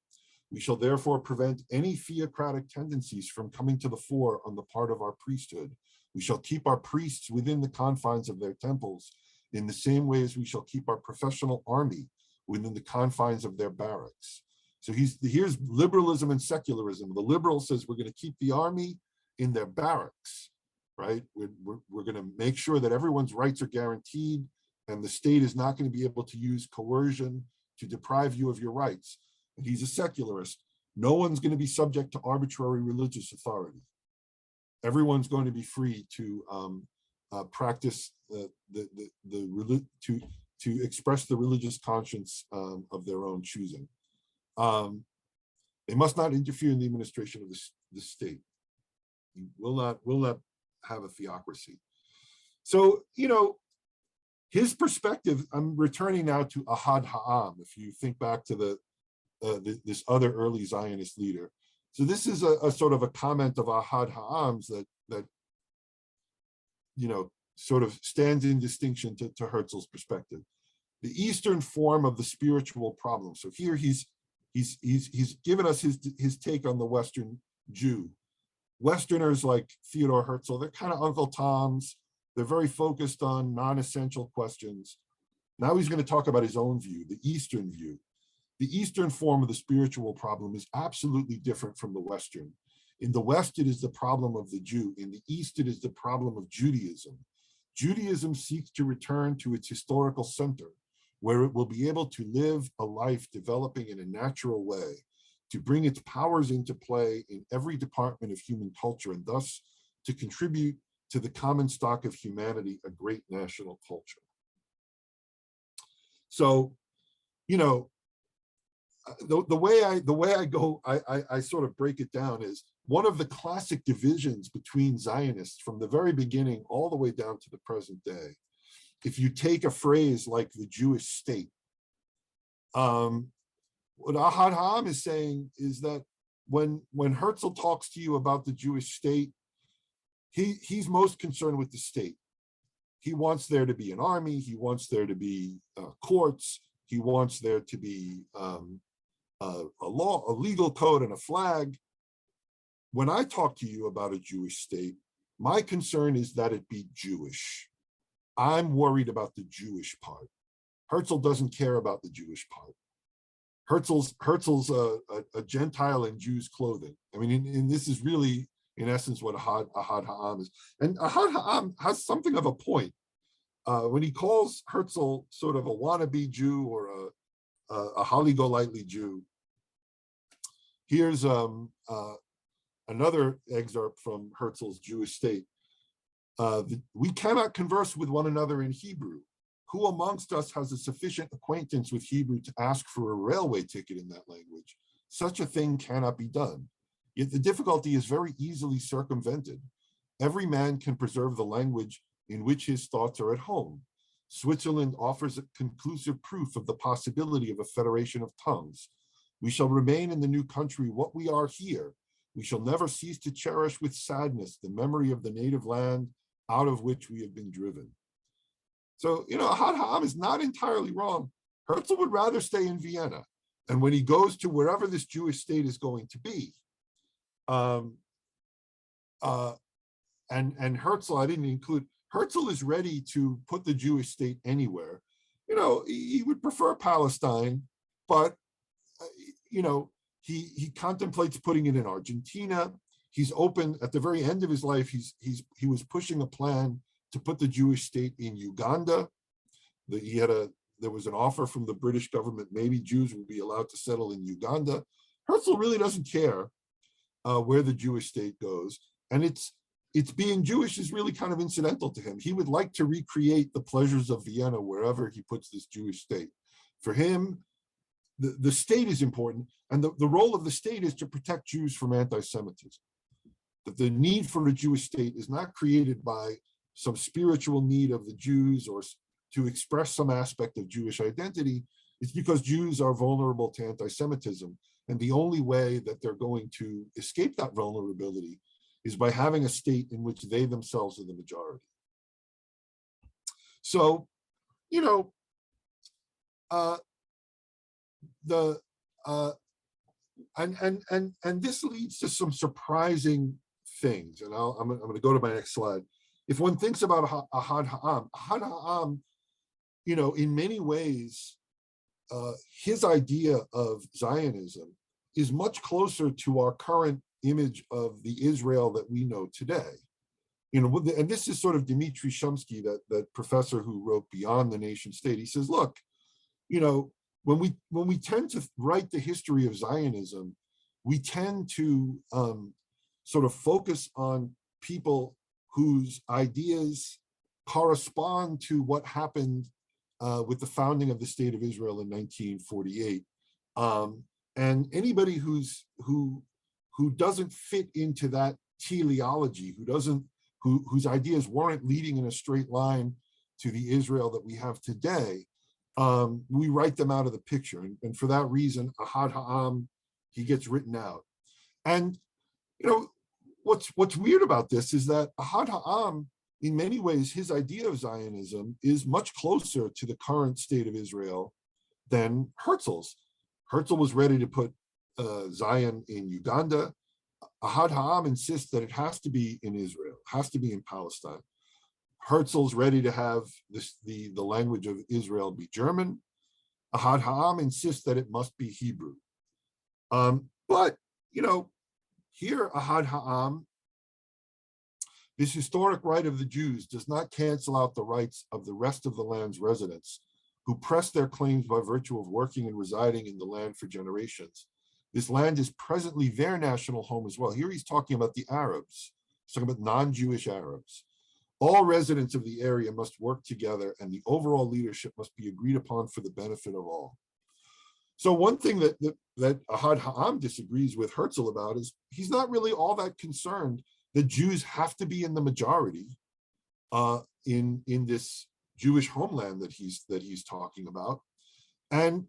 We shall therefore prevent any theocratic tendencies from coming to the fore on the part of our priesthood. We shall keep our priests within the confines of their temples in the same way as we shall keep our professional army within the confines of their barracks. So here's liberalism and secularism. The liberal says we're going to keep the army in their barracks, right? We're going to make sure that everyone's rights are guaranteed and the state is not going to be able to use coercion to deprive you of your rights. And he's a secularist. No one's going to be subject to arbitrary religious authority. Everyone's going to be free to practice to express the religious conscience of their own choosing. They must not interfere in the administration of the state. Will not have a theocracy. So, his perspective, I'm returning now to Ahad Ha'am, if you think back to this other early Zionist leader. So this is a sort of a comment of Ahad Ha'am's that sort of stands in distinction to Herzl's perspective. the Eastern form of the spiritual problem. So here he's given us his take on the Western Jew. Westerners like Theodore Herzl, they're kind of Uncle Toms. They're very focused on non-essential questions. Now he's going to talk about his own view, the Eastern view. The Eastern form of the spiritual problem is absolutely different from the Western. In the West, it is the problem of the Jew. In the East, it is the problem of Judaism. Judaism seeks to return to its historical center, where it will be able to live a life developing in a natural way, to bring its powers into play in every department of human culture, and thus to contribute to the common stock of humanity, a great national culture. So, you know, the way I go, I sort of break it down is one of the classic divisions between Zionists from the very beginning all the way down to the present day. If you take a phrase like the Jewish state, what Ahad Ha'am is saying is that when Herzl talks to you about the Jewish state, he's most concerned with the state. He wants there to be an army. He wants there to be courts. He wants there to be a legal code and a flag. When I talk to you about a Jewish state, my concern is that it be Jewish. I'm worried about the Jewish part. Herzl doesn't care about the Jewish part. Herzl's a Gentile in Jews' clothing. I mean, and this is really, in essence, what Ahad Ha'am is. And Ahad Ha'am has something of a point. When he calls Herzl sort of a wannabe Jew or a Holly-golightly Jew, here's another excerpt from Herzl's Jewish State. We cannot converse with one another in Hebrew. Who amongst us has a sufficient acquaintance with Hebrew to ask for a railway ticket in that language? Such a thing cannot be done. Yet the difficulty is very easily circumvented. Every man can preserve the language in which his thoughts are at home. Switzerland offers a conclusive proof of the possibility of a federation of tongues. We shall remain in the new country what we are here. We shall never cease to cherish with sadness the memory of the native land out of which we have been driven. So, you know, Ahad Ha'am is not entirely wrong. Herzl would rather stay in Vienna. And when he goes to wherever this Jewish state is going to be, and Herzl, I didn't include, Herzl is ready to put the Jewish state anywhere. You know, he would prefer Palestine, but, you know, he contemplates putting it in Argentina. He's open, at the very end of his life, he was pushing a plan to put the Jewish state in Uganda. There was an offer from the British government, maybe Jews would be allowed to settle in Uganda. Herzl really doesn't care where the Jewish state goes. And it's being Jewish is really kind of incidental to him. He would like to recreate the pleasures of Vienna wherever he puts this Jewish state. For him, the state is important. And the role of the state is to protect Jews from anti-Semitism. That the need for a Jewish state is not created by some spiritual need of the Jews or to express some aspect of Jewish identity. It's because Jews are vulnerable to anti-Semitism. And the only way that they're going to escape that vulnerability is by having a state in which they themselves are the majority. So, you know, and this leads to some surprising things. And I'm going to go to my next slide. If one thinks about Ahad Ha'am, you know, in many ways, his idea of Zionism is much closer to our current image of the Israel that we know today. You know, and this is sort of Dmitry Shumsky, that professor who wrote Beyond the Nation State. He says, look, you know, when we tend to write the history of Zionism, we tend to sort of focus on people whose ideas correspond to what happened with the founding of the State of Israel in 1948. And anybody who doesn't fit into that teleology, whose ideas weren't leading in a straight line to the Israel that we have today, we write them out of the picture. And for that reason, Ahad Ha'am, he gets written out. And, you know, what's weird about this is that Ahad Ha'am in many ways, his idea of Zionism is much closer to the current state of Israel than Herzl's. Herzl was ready to put Zion in Uganda. Ahad Ha'am insists that it has to be in Israel, has to be in Palestine. Herzl's ready to have the language of Israel be German. Ahad Ha'am insists that it must be Hebrew. But, here Ahad Ha'am, this historic right of the Jews, does not cancel out the rights of the rest of the land's residents who press their claims by virtue of working and residing in the land for generations. This land is presently their national home as well. Here he's talking about the Arabs. He's talking about non-Jewish Arabs. All residents of the area must work together, and the overall leadership must be agreed upon for the benefit of all. So one thing that Ahad Ha'am disagrees with Herzl about is he's not really all that concerned that Jews have to be in the majority in this Jewish homeland that he's talking about, and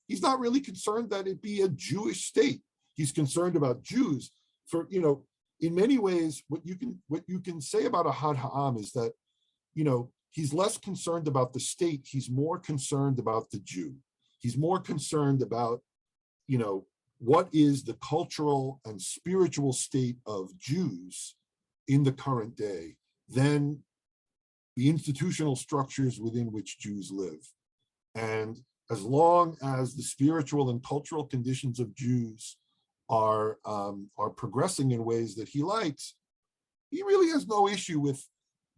he's not really concerned that it be a Jewish state. He's concerned about Jews. For in many ways, what you can say about Ahad Ha'am is that he's less concerned about the state. He's more concerned about the Jew. He's more concerned about what is the cultural and spiritual state of Jews in the current day than the institutional structures within which Jews live. And as long as the spiritual and cultural conditions of Jews are progressing in ways that he likes, he really has no issue with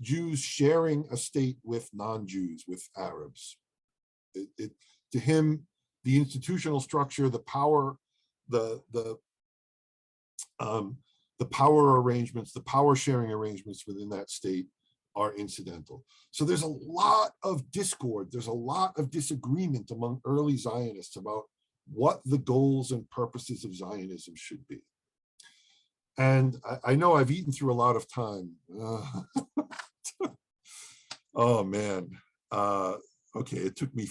Jews sharing a state with non-Jews, with Arabs. To him, the institutional structure, the power, the power arrangements, the power sharing arrangements within that state are incidental. So there's a lot of discord, there's a lot of disagreement among early Zionists about what the goals and purposes of Zionism should be. And I know I've eaten through a lot of time. Oh man. Okay, it took me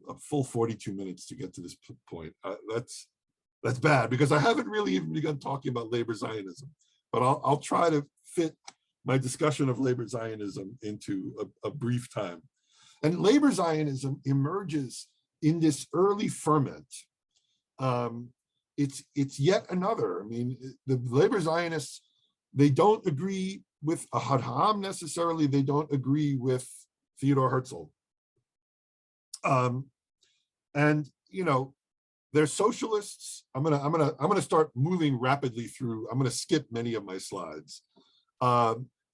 a full 42 minutes to get to this point. That's bad, because I haven't really even begun talking about labor Zionism, but I'll try to fit my discussion of labor Zionism into a brief time. And labor Zionism emerges in this early ferment. It's yet another. I mean, the labor Zionists, they don't agree with Ahad Ha'am necessarily. They don't agree with Theodor Herzl. And they're socialists. I'm gonna start moving rapidly through. I'm gonna skip many of my slides.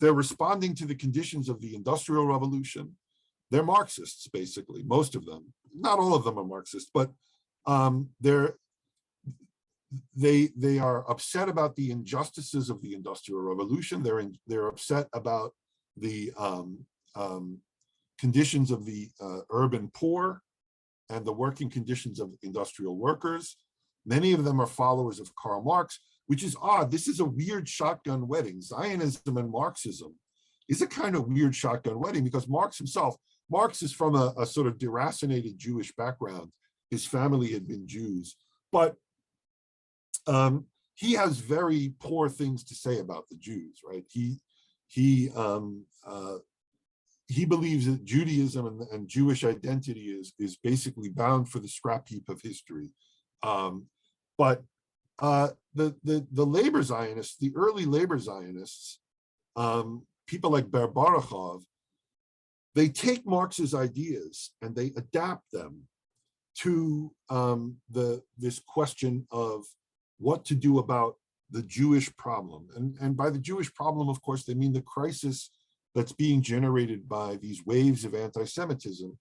They're responding to the conditions of the Industrial Revolution. They're Marxists, basically, most of them. Not all of them are Marxist, but they are upset about the injustices of the Industrial Revolution. They're upset about the conditions of the urban poor and the working conditions of industrial workers. Many of them are followers of Karl Marx, which is odd. This is a weird shotgun wedding. Zionism and Marxism is a kind of weird shotgun wedding, because Marx is from a sort of deracinated Jewish background. His family had been Jews, but he has very poor things to say about the Jews, right? He believes that Judaism and Jewish identity is basically bound for the scrap heap of history. But the labor Zionists, the early labor Zionists, people like Ber-Barakhov, they take Marx's ideas and they adapt them to this question of what to do about the Jewish problem. And by the Jewish problem, of course, they mean the crisis that's being generated by these waves of anti-Semitism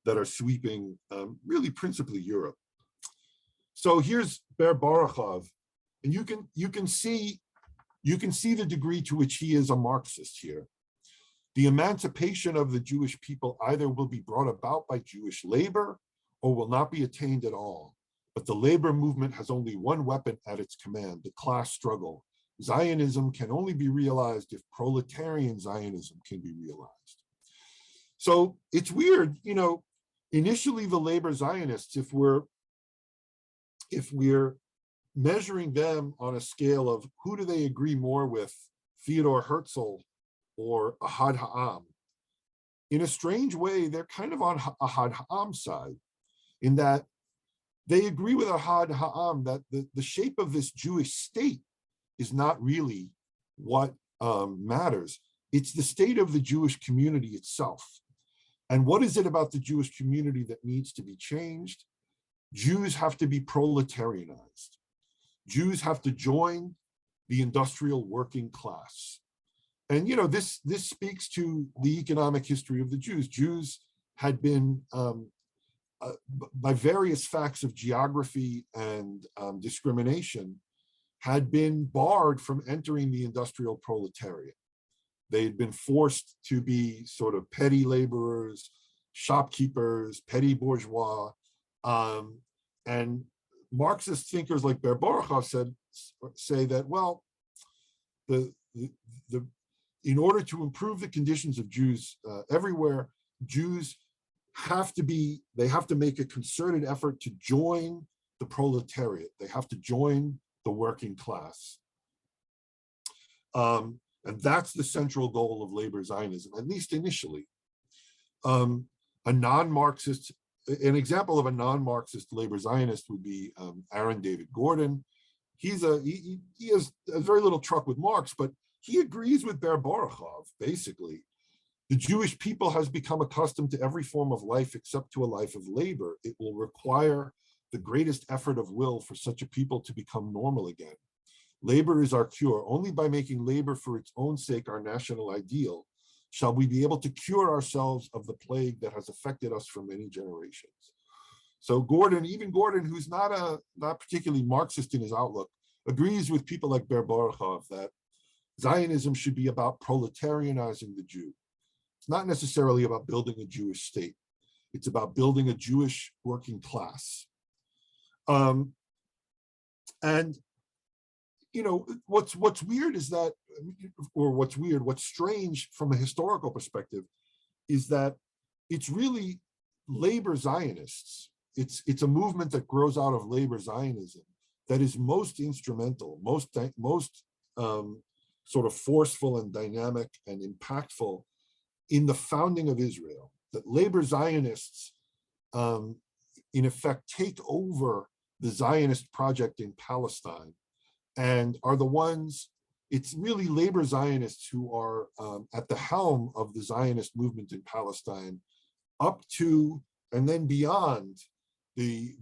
that are sweeping really principally Europe. So here's Ber-Barakhov, and you can see the degree to which he is a Marxist here. The emancipation of the Jewish people either will be brought about by Jewish labor or will not be attained at all. But the labor movement has only one weapon at its command, the class struggle. Zionism can only be realized if proletarian Zionism can be realized. So it's weird, initially the labor Zionists, if we're measuring them on a scale of who do they agree more with, Theodor Herzl or Ahad Ha'am. In a strange way, they're kind of on Ahad Ha'am side, in that they agree with Ahad Ha'am that the shape of this Jewish state is not really what matters. It's the state of the Jewish community itself. And what is it about the Jewish community that needs to be changed? Jews have to be proletarianized. Jews have to join the industrial working class. And this speaks to the economic history of the Jews. Jews had been, by various facts of geography and discrimination, had been barred from entering the industrial proletariat. They had been forced to be sort of petty laborers, shopkeepers, petty bourgeois, and Marxist thinkers like Ber-Borachov say that, well, in order to improve the conditions of Jews everywhere, Jews have to make a concerted effort to join the proletariat. They have to join the working class. And that's the central goal of labor Zionism, at least initially. A non-Marxist, an example of a non-Marxist labor Zionist would be Aaron David Gordon. He has very little truck with Marx, but he agrees with Ber-Borachov, basically. The Jewish people has become accustomed to every form of life except to a life of labor. It will require the greatest effort of will for such a people to become normal again. Labor is our cure. Only by making labor for its own sake our national ideal shall we be able to cure ourselves of the plague that has affected us for many generations. So Gordon, even Gordon, who's not particularly Marxist in his outlook, agrees with people like Ber-Borachov that Zionism should be about proletarianizing the Jew. It's not necessarily about building a Jewish state. It's about building a Jewish working class. And what's weird is that, what's strange from a historical perspective is that it's really labor Zionists. It's a movement that grows out of labor Zionism that is most instrumental, most sort of forceful and dynamic and impactful in the founding of Israel. That labor Zionists, in effect, take over the Zionist project in Palestine and are the ones, it's really labor Zionists who are at the helm of the Zionist movement in Palestine up to and then beyond the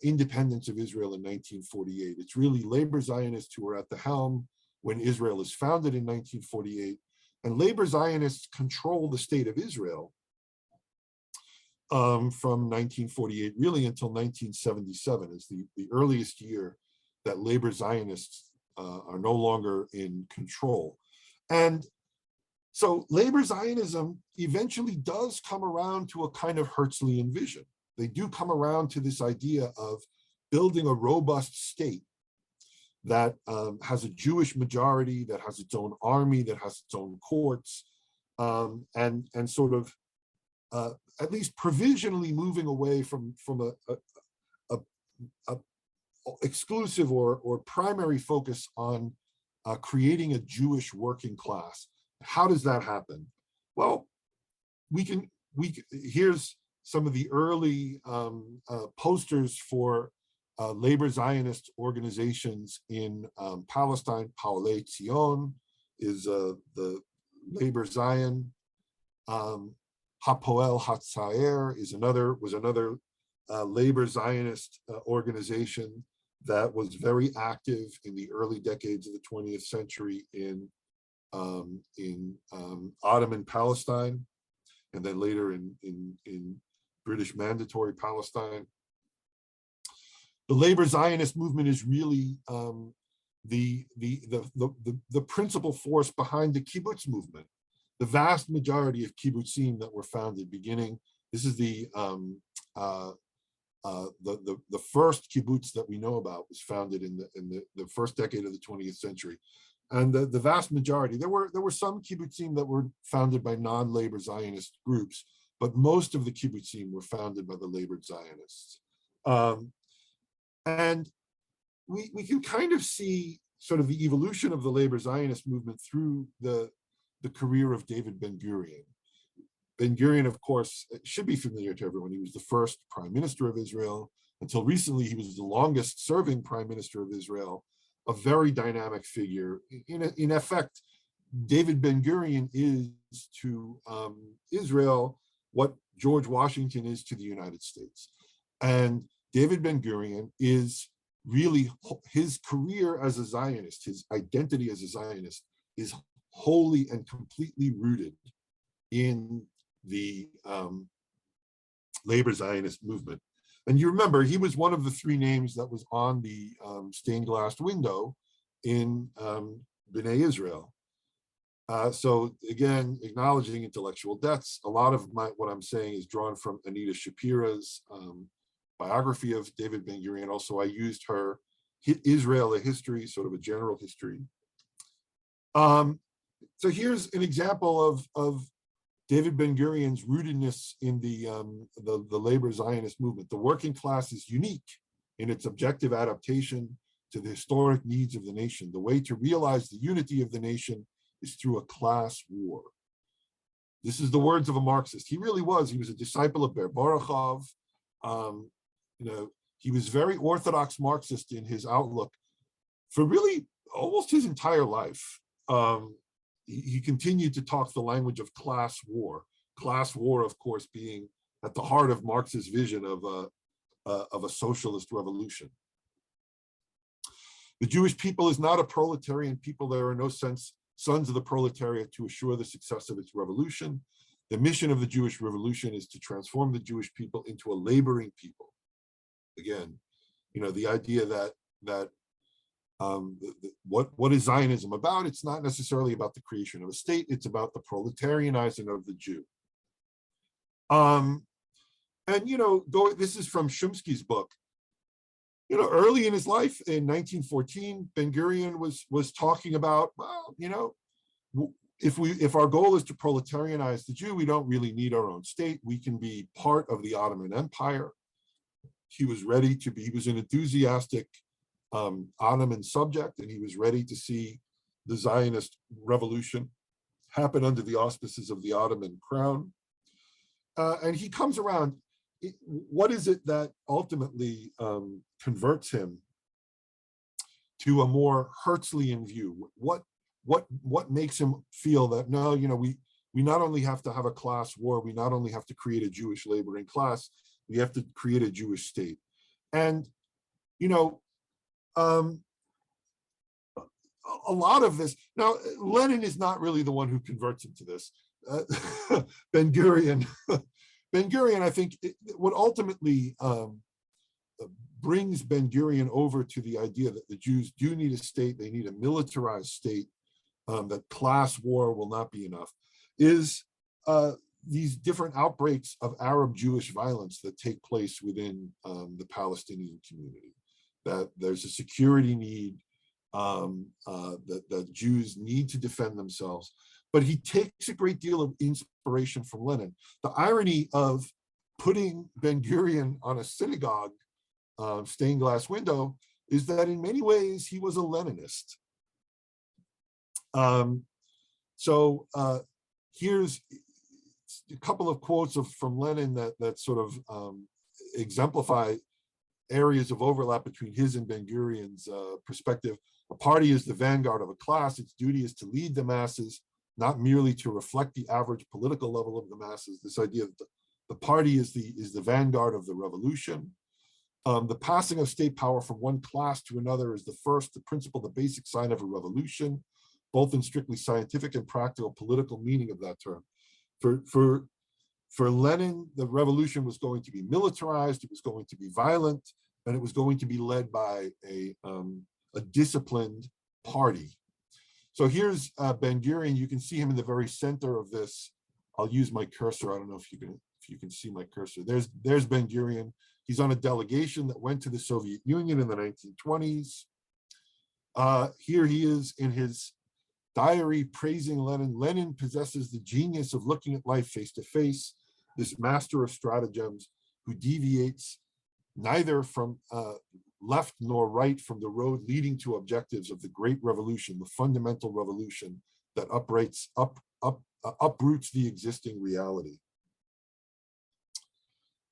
independence of Israel in 1948. It's really labor Zionists who are at the helm when Israel is founded in 1948, and labor Zionists control the state of Israel from 1948 really until 1977 is the earliest year that labor Zionists are no longer in control. And so labor Zionism eventually does come around to a kind of Herzlian vision. They do come around to this idea of building a robust state that has a Jewish majority, that has its own army, that has its own courts, and sort of at least provisionally moving away from a exclusive or primary focus on creating a Jewish working class. How does that happen? Well, here's some of the early posters for labor Zionist organizations in Palestine. Paolei Zion is the labor Zion. Hapoel Hatzair was another labor Zionist organization that was very active in the early decades of the 20th century in Ottoman Palestine, and then later in British Mandatory Palestine. The labor Zionist movement is really the principal force behind the kibbutz movement. The vast majority of kibbutzim that were founded beginning, this is the first kibbutz that we know about was founded in the first decade of the 20th century. And the vast majority, there were some kibbutzim that were founded by non-labor Zionist groups, but most of the kibbutzim were founded by the labor Zionists. And we can kind of see sort of the evolution of the labor Zionist movement through the the career of David Ben-Gurion. Ben-Gurion, of course, should be familiar to everyone. He was the first prime minister of Israel. Until recently, he was the longest serving prime minister of Israel, a very dynamic figure. In effect, David Ben-Gurion is to Israel what George Washington is to the United States. And David Ben-Gurion is really, his career as a Zionist, his identity as a Zionist is wholly and completely rooted in the labor Zionist movement. And you remember, he was one of the three names that was on the stained glass window in B'nai Israel. So again, acknowledging intellectual debts, a lot of what I'm saying is drawn from Anita Shapira's biography of David Ben-Gurion. Also, I used her Israel, a History, sort of a general history. So here's an example of David Ben-Gurion's rootedness in the labor Zionist movement. The working class is unique in its objective adaptation to the historic needs of the nation. The way to realize the unity of the nation is through a class war. This is the words of a Marxist. He really was. He was a disciple of Ber Borochov. He was very orthodox Marxist in his outlook for really almost his entire life. He continued to talk the language of class war. Class war, of course, being at the heart of Marx's vision of a socialist revolution. The Jewish people is not a proletarian people. There are no sons of the proletariat to assure the success of its revolution. The mission of the Jewish revolution is to transform the Jewish people into a laboring people. Again, the idea that what is Zionism about? It's not necessarily about the creation of a state. It's about the proletarianizing of the Jew. This is from Shumsky's book. Early in his life, in 1914, Ben-Gurion was talking about, well, if our goal is to proletarianize the Jew, we don't really need our own state. We can be part of the Ottoman Empire. He was ready to be. He was an enthusiastic Ottoman subject, and he was ready to see the Zionist revolution happen under the auspices of the Ottoman crown. And he comes around. What is it that ultimately converts him to a more Herzlian view? What makes him feel that no, we not only have to have a class war, we not only have to create a Jewish laboring class, we have to create a Jewish state. And a lot of this, now Lenin is not really the one who converts him to this. Ben-Gurion, I think, what ultimately brings Ben-Gurion over to the idea that the Jews do need a state, they need a militarized state, that class war will not be enough, is these different outbreaks of Arab-Jewish violence that take place within the Palestinian community. That there's a security need, that Jews need to defend themselves. But he takes a great deal of inspiration from Lenin. The irony of putting Ben-Gurion on a synagogue stained glass window is that in many ways he was a Leninist. Here's a couple of quotes from Lenin that sort of exemplify areas of overlap between his and Ben-Gurion's perspective. A party is the vanguard of a class. Its duty is to lead the masses, not merely to reflect the average political level of the masses. This idea that the party is the vanguard of the revolution. The passing of state power from one class to another is the principle, the basic sign of a revolution, both in strictly scientific and practical political meaning of that term. For Lenin, the revolution was going to be militarized, it was going to be violent, and it was going to be led by a disciplined party. So here's Ben-Gurion. You can see him in the very center of this. I'll use my cursor. I don't know if you can see my cursor. There's Ben-Gurion. He's on a delegation that went to the Soviet Union in the 1920s. Here he is in his diary praising Lenin. Lenin possesses the genius of looking at life face to face, this master of stratagems who deviates neither from left nor right from the road leading to objectives of the great revolution, the fundamental revolution that uproots the existing reality.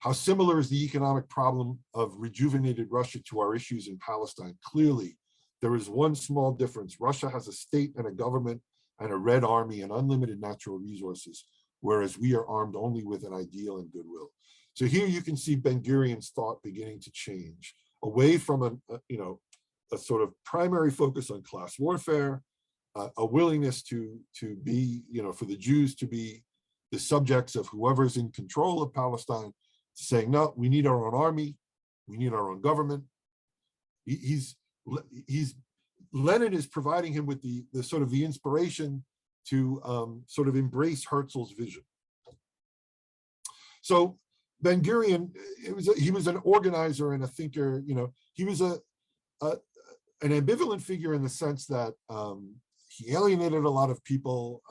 How similar is the economic problem of rejuvenated Russia to our issues in Palestine? Clearly, there is one small difference. Russia has a state and a government and a Red Army and unlimited natural resources, whereas we are armed only with an ideal and goodwill. So here you can see Ben-Gurion's thought beginning to change away from a sort of primary focus on class warfare, a willingness to be, for the Jews to be the subjects of whoever's in control of Palestine, saying, no, we need our own army, we need our own government. Lenin is providing him with the sort of the inspiration to sort of embrace Herzl's vision. So Ben-Gurion, he was an organizer and a thinker. He was an ambivalent figure in the sense that he alienated a lot of people.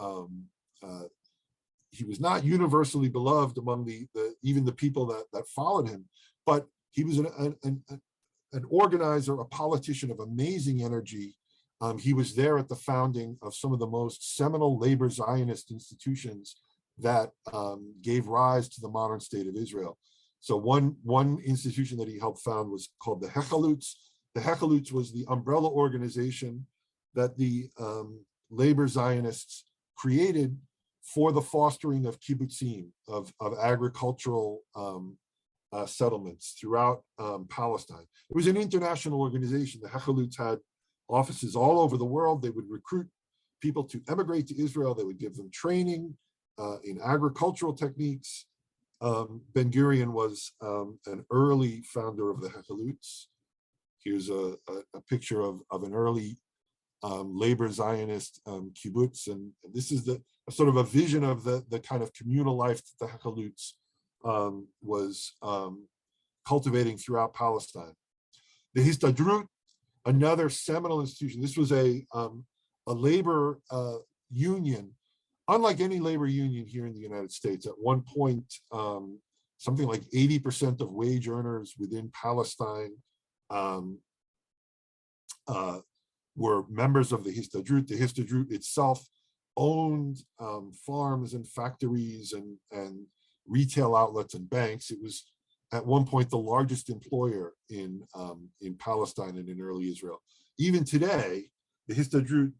He was not universally beloved among even the people that followed him, but he was an organizer, a politician of amazing energy. He was there at the founding of some of the most seminal labor Zionist institutions that gave rise to the modern state of Israel. So one institution that he helped found was called the Hechalutz. The Hechalutz was the umbrella organization that the labor Zionists created for the fostering of kibbutzim, of agricultural settlements throughout Palestine. It was an international organization. The Hechalutz had offices all over the world. They would recruit people to emigrate to Israel. They would give them training in agricultural techniques. Ben-Gurion was an early founder of the Hechalutz. Here's a picture of an early labor Zionist kibbutz, and this is the sort of a vision of the kind of communal life that the Hechalutz was cultivating throughout Palestine. The Histadrut, another seminal institution. This was a labor union, unlike any labor union here in the United States. At one point, something like 80% of wage earners within Palestine were members of the Histadrut. The Histadrut itself owned farms and factories and retail outlets and banks. It was at one point the largest employer in Palestine and in early Israel. Even today, the Histadrut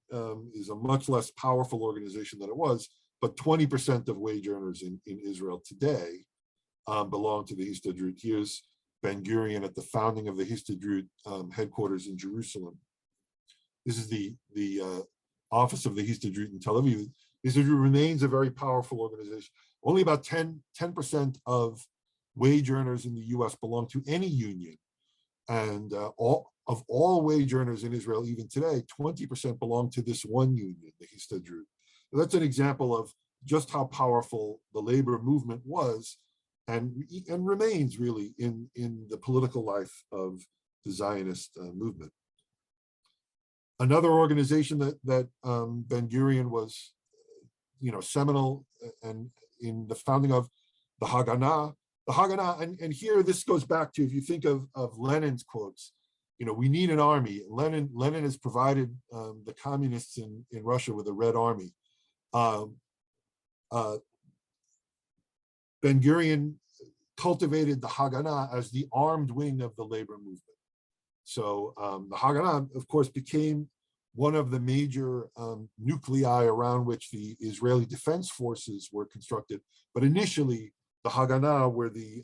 is a much less powerful organization than it was, but 20% of wage earners in Israel today belong to the Histadrut. Here's Ben-Gurion at the founding of the Histadrut headquarters in Jerusalem. This is the office of the Histadrut in Tel Aviv. Histadrut remains a very powerful organization. Only about 10% of wage earners in the US belong to any union. And of all wage earners in Israel, even today, 20% belong to this one union, the Histadrut. That's an example of just how powerful the labor movement was and remains really in the political life of the Zionist movement. Another organization that Ben-Gurion was, seminal and in the founding of the Haganah. The Haganah, and here this goes back to, if you think of Lenin's quotes, we need an army. Lenin has provided the communists in Russia with a Red Army. Ben-Gurion cultivated the Haganah as the armed wing of the labor movement. So the Haganah, of course, became one of the major nuclei around which the Israeli defense forces were constructed. But initially, the Haganah were the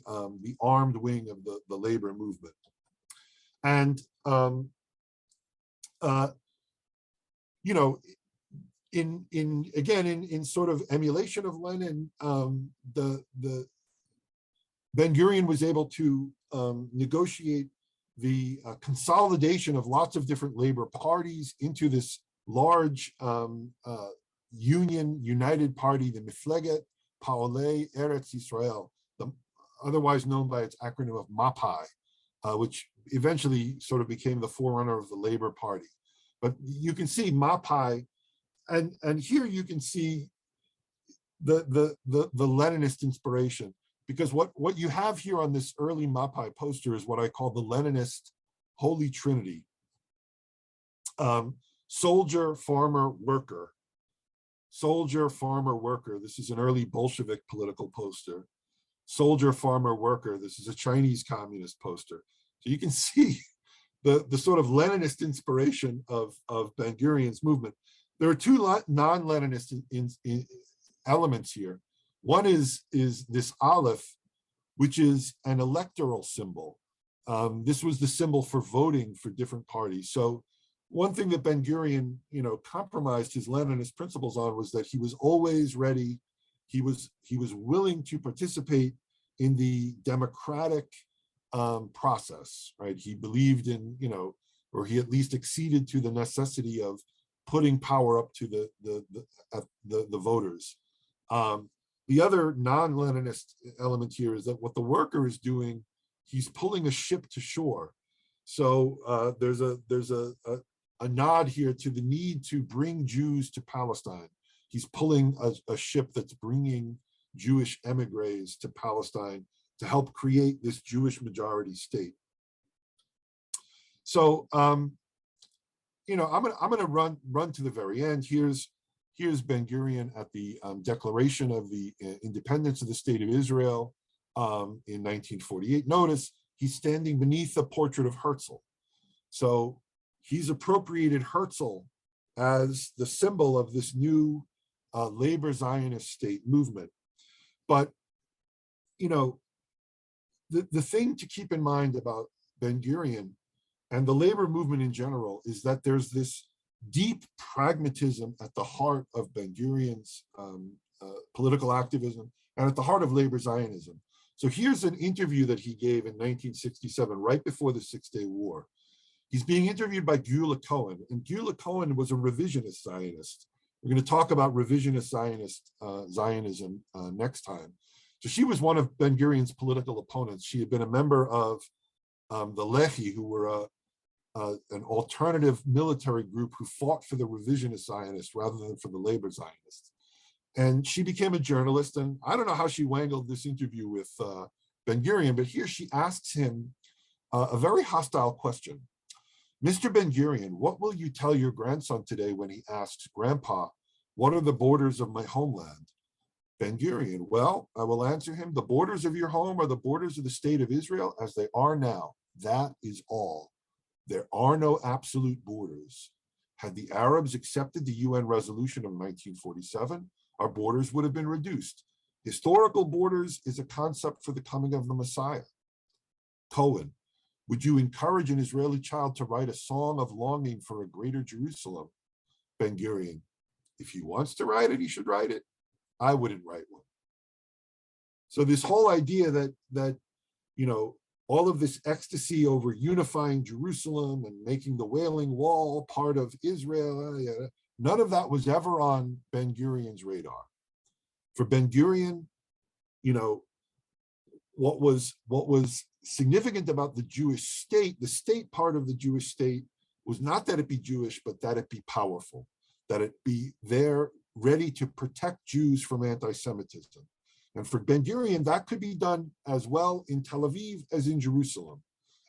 armed wing of the labor movement. And in sort of emulation of Lenin, the Ben-Gurion was able to negotiate the consolidation of lots of different labor parties into this large united party, the Mifleget Paolei Eretz Yisrael, otherwise known by its acronym of MAPAI, which eventually sort of became the forerunner of the Labor Party. But you can see MAPAI, and here you can see the Leninist inspiration, because what you have here on this early MAPAI poster is what I call the Leninist Holy Trinity. Soldier, farmer, worker. soldier, farmer, worker. This is an early Bolshevik political poster. Soldier, farmer, worker. This is a Chinese communist poster. So you can see the sort of Leninist inspiration of Ben-Gurion's movement. There are two non-Leninist elements here. One is this Aleph, which is an electoral symbol. This was the symbol for voting for different parties. So one thing that Ben-Gurion, compromised his Leninist principles on was that he was always ready. He was willing to participate in the democratic process, right? He believed in, or he at least acceded to the necessity of putting power up to the voters. The other non-Leninist element here is that what the worker is doing, he's pulling a ship to shore. So there's a nod here to the need to bring Jews to Palestine. He's pulling a ship that's bringing Jewish emigres to Palestine to help create this Jewish majority state. So, I'm gonna run to the very end. Here's Ben-Gurion at the declaration of the independence of the state of Israel in 1948. Notice he's standing beneath a portrait of Herzl. So he's appropriated Herzl as the symbol of this new labor Zionist state movement. But, the thing to keep in mind about Ben-Gurion and the labor movement in general is that there's this deep pragmatism at the heart of Ben-Gurion's political activism and at the heart of labor Zionism. So here's an interview that he gave in 1967, right before the Six-Day War. He's being interviewed by Gyula Cohen, and Gyula Cohen was a revisionist Zionist. We're going to talk about revisionist Zionism next time. So she was one of Ben-Gurion's political opponents. She had been a member of the Lehi, who were an alternative military group who fought for the revisionist Zionists rather than for the labor Zionists. And she became a journalist, and I don't know how she wangled this interview with Ben-Gurion, but here she asks him a very hostile question. Mr. Ben-Gurion, what will you tell your grandson today when he asks, Grandpa, what are the borders of my homeland? Ben-Gurion, well, I will answer him, the borders of your home are the borders of the state of Israel as they are now. That is all. There are no absolute borders. Had the Arabs accepted the UN resolution of 1947, our borders would have been reduced. Historical borders is a concept for the coming of the Messiah. Cohen, would you encourage an Israeli child to write a song of longing for a greater Jerusalem? Ben-Gurion, if he wants to write it, he should write it. I wouldn't write one. So this whole idea that all of this ecstasy over unifying Jerusalem and making the Wailing Wall part of Israel, none of that was ever on Ben-Gurion's radar. For Ben-Gurion, what was significant about the Jewish state, the state part of the Jewish state, was not that it be Jewish, but that it be powerful, that it be there ready to protect Jews from anti-Semitism. And for Ben-Gurion, that could be done as well in Tel Aviv as in Jerusalem.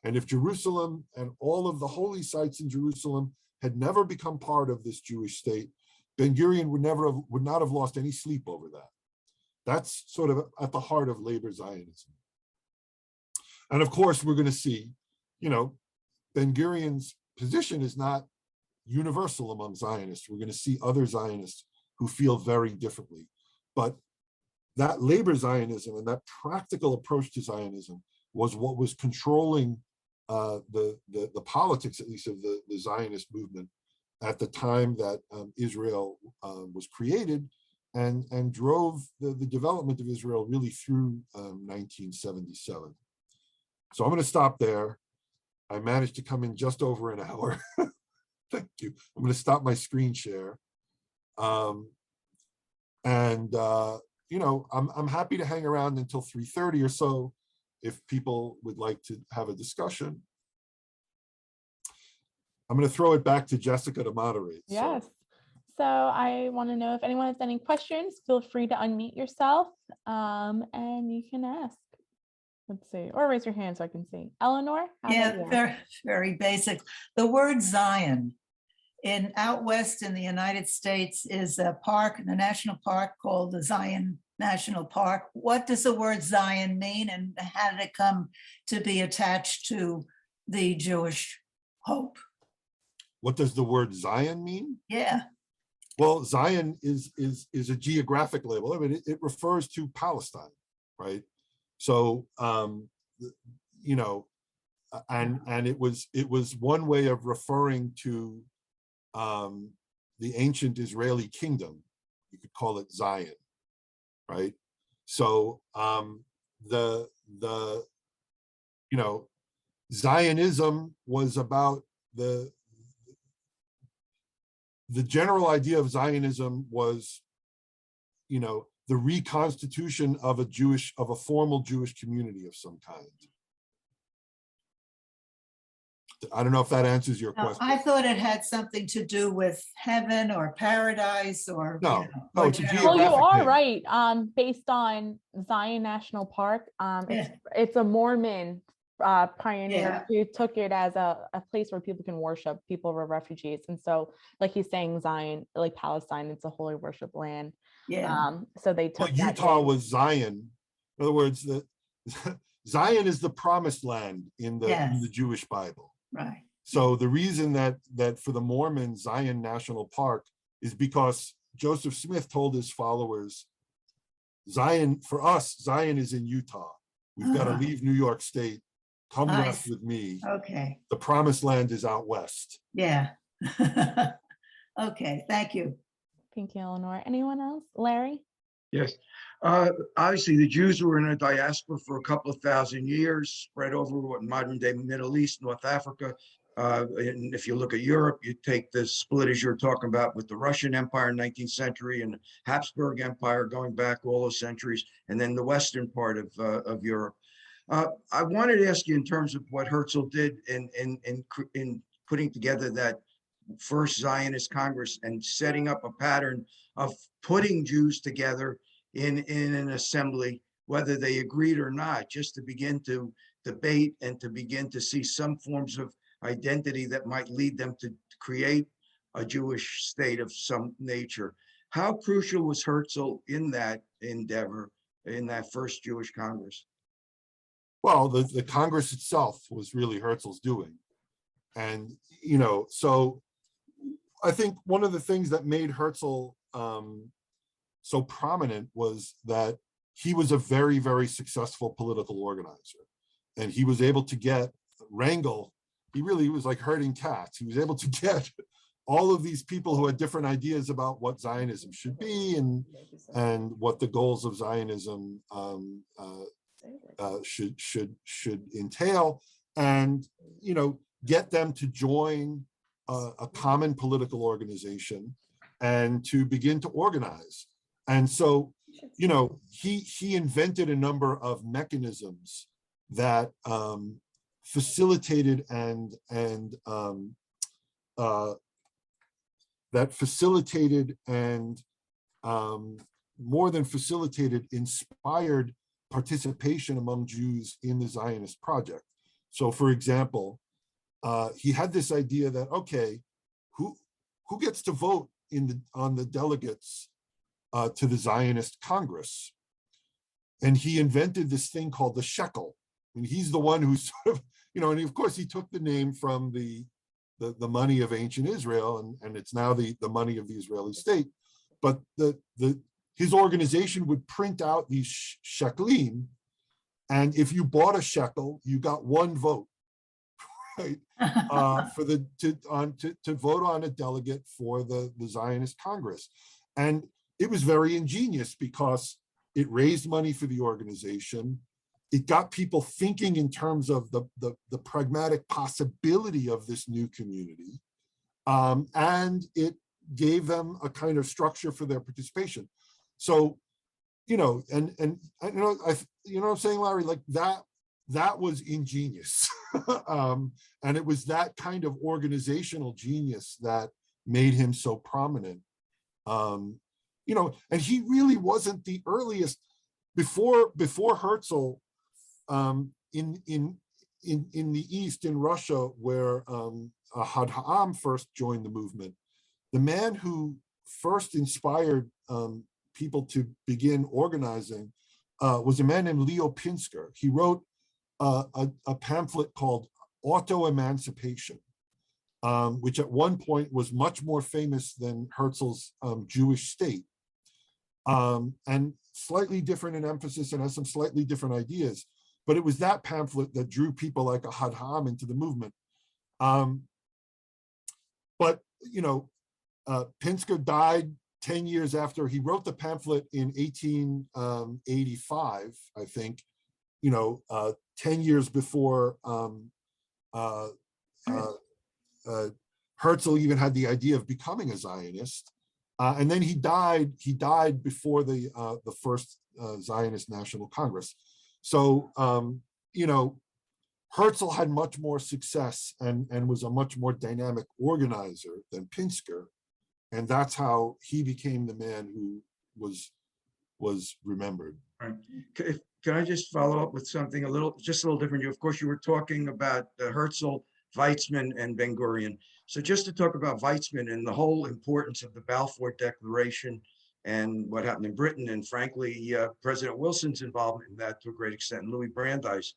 And if Jerusalem and all of the holy sites in Jerusalem had never become part of this Jewish state, Ben-Gurion would not have lost any sleep over that. That's sort of at the heart of labor Zionism. And of course, we're going to see, Ben-Gurion's position is not universal among Zionists. We're going to see other Zionists who feel very differently. But that labor Zionism and that practical approach to Zionism was what was controlling the politics, at least, of the Zionist movement at the time that Israel was created and drove the development of Israel really through 1977. So I'm going to stop there. I managed to come in just over an hour. Thank you. I'm going to stop my screen share. I'm happy to hang around until 3:30 or so if people would like to have a discussion. I'm going to throw it back to Jessica to moderate. Yes. So I want to know if anyone has any questions, feel free to unmute yourself and you can ask. Let's see, or raise your hand so I can see. Eleanor? Yeah, very, very basic. The word Zion, in out west in the United States is a park, the national park called the Zion National Park. What does the word Zion mean, and how did it come to be attached to the Jewish hope? What does the word Zion mean? Yeah. Well, Zion is a geographic label. I mean, it refers to Palestine, right? So, you know, and it was one way of referring to the ancient Israeli kingdom. You could call it Zion, right? So the you know, Zionism was about the general idea of Zionism was, you know, the reconstitution of a formal Jewish community of some kind. I don't know if that answers your question. I thought it had something to do with heaven or paradise or No, you know, no, or it's a general- Well, you geographic are name. right. Based on Zion National Park, it's a Mormon pioneer who took it as a place where people can worship. People were refugees, and so, like he's saying, Zion, like Palestine, it's a holy worship land. Yeah. So they took Well, that Utah name. was Zion. In other words, the Zion is the promised land in the Jewish Bible. Right. So the reason that for the Mormons, Zion National Park is because Joseph Smith told his followers, Zion, for us, Zion is in Utah. We've got to leave New York State. Come west with me. Okay. The promised land is out west. Yeah. Okay. Thank you. Thank you, Eleanor. Anyone else? Larry? Yes. Obviously, the Jews were in a diaspora for a couple of thousand years, spread over what modern day Middle East, North Africa. And if you look at Europe, you take the split as you're talking about with the Russian Empire in 19th century and Habsburg Empire going back all those centuries, and then the western part of Europe. I wanted to ask you in terms of what Herzl did in putting together that first Zionist Congress and setting up a pattern of putting Jews together in an assembly, whether they agreed or not, just to begin to debate and to begin to see some forms of identity that might lead them to create a Jewish state of some nature. How crucial was Herzl in that endeavor, in that first Jewish Congress? Well, the Congress itself was really Herzl's doing. And, you know, so I think one of the things that made Herzl so prominent was that he was a very, very successful political organizer. And he was able to wrangle, he really was like herding cats. He was able to get all of these people who had different ideas about what Zionism should be and what the goals of Zionism should entail, and, you know, get them to join a common political organization and to begin to organize. And so, you know, he invented a number of mechanisms that facilitated and more than facilitated, inspired participation among Jews in the Zionist project. So, for example, he had this idea that, okay, who gets to vote on the delegates to the Zionist Congress? And he invented this thing called the shekel. And he's the one who sort of, you know, and of course he took the name from the money of ancient Israel, and it's now the money of the Israeli state. But his organization would print out these sheklim, and if you bought a shekel, you got one vote, right? To vote on a delegate for the Zionist Congress. And it was very ingenious because it raised money for the organization. It got people thinking in terms of the pragmatic possibility of this new community. And it gave them a kind of structure for their participation. So, you know, and you know what I'm saying, Larry, like that was ingenious. And it was that kind of organizational genius that made him so prominent. You know, and he really wasn't the earliest. Before Herzl, in the East, in Russia, where Ahad Ha'am first joined the movement, the man who first inspired people to begin organizing was a man named Leo Pinsker. He wrote a pamphlet called Auto-Emancipation, which at one point was much more famous than Herzl's Jewish state, and slightly different in emphasis and has some slightly different ideas. But it was that pamphlet that drew people like Ahad Ha'am into the movement. But, you know, Pinsker died 10 years after he wrote the pamphlet in 1885, I think, you know, 10 years before Herzl even had the idea of becoming a Zionist. And then he died before the first Zionist National Congress. So, you know, Herzl had much more success and was a much more dynamic organizer than Pinsker. And that's how he became the man who was remembered. Right. Can I just follow up with something just a little different? Of course, you were talking about Herzl, Weizmann, and Ben-Gurion. So just to talk about Weizmann and the whole importance of the Balfour Declaration and what happened in Britain, and frankly, President Wilson's involvement in that to a great extent, and Louis Brandeis.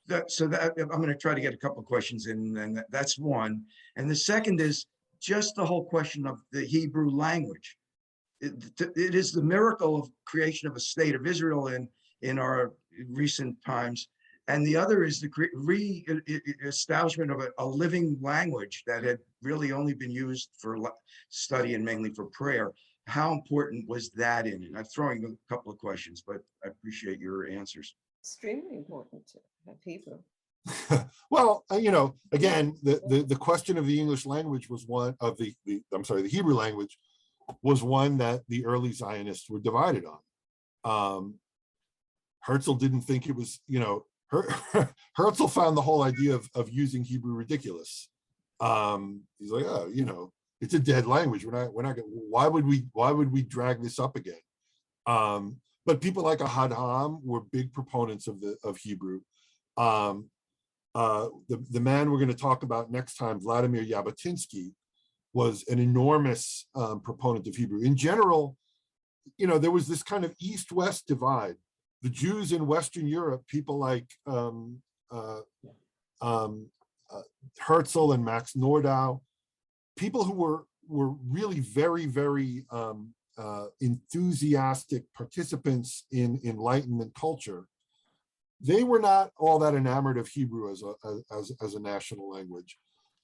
I'm going to try to get a couple of questions in, and that's one. And the second is just the whole question of the Hebrew language. It is the miracle of creation of a state of Israel in our recent times. And the other is the re-establishment of a living language that had really only been used for study and mainly for prayer. How important was that in it? I'm throwing a couple of questions, but I appreciate your answers. Extremely important to have Hebrew. Well, you know, again, the question of the English language was one of the Hebrew language was one that the early Zionists were divided on. Herzl didn't think it was, you know, Herzl found the whole idea of using Hebrew ridiculous. He's like, oh, you know, it's a dead language. We're not. Why would we drag this up again? But people like Ahad Ha'am were big proponents of Hebrew. The man we're going to talk about next time, Vladimir Jabotinsky, was an enormous proponent of Hebrew. In general, you know, there was this kind of East-West divide. The Jews in Western Europe, people like Herzl and Max Nordau, people who were really very, very enthusiastic participants in Enlightenment culture, they were not all that enamored of Hebrew as a national language.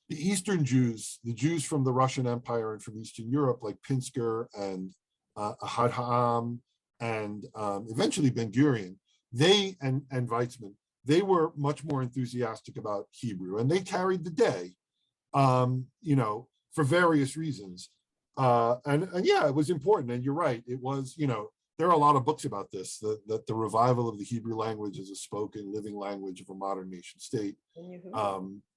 The Eastern Jews, the Jews from the Russian Empire and from Eastern Europe, like Pinsker and Ahad Ha'am and eventually Ben-Gurion, they and Weizmann, they were much more enthusiastic about Hebrew, and they carried the day, you know, for various reasons. And yeah, it was important. And you're right, it was, you know, there are a lot of books about this, that the revival of the Hebrew language as a spoken living language of a modern nation state.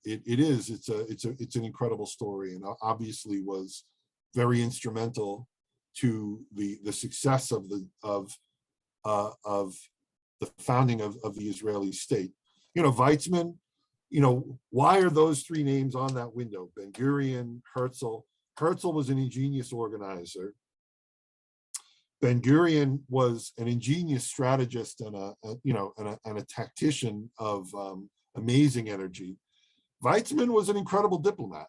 It's an incredible story, and obviously was very instrumental to the success of the founding of the Israeli state. You know, Weizmann, you know, why are those three names on that window? Ben-Gurion, Herzl. Herzl was an ingenious organizer. Ben-Gurion was an ingenious strategist and a tactician of amazing energy. Weizmann was an incredible diplomat,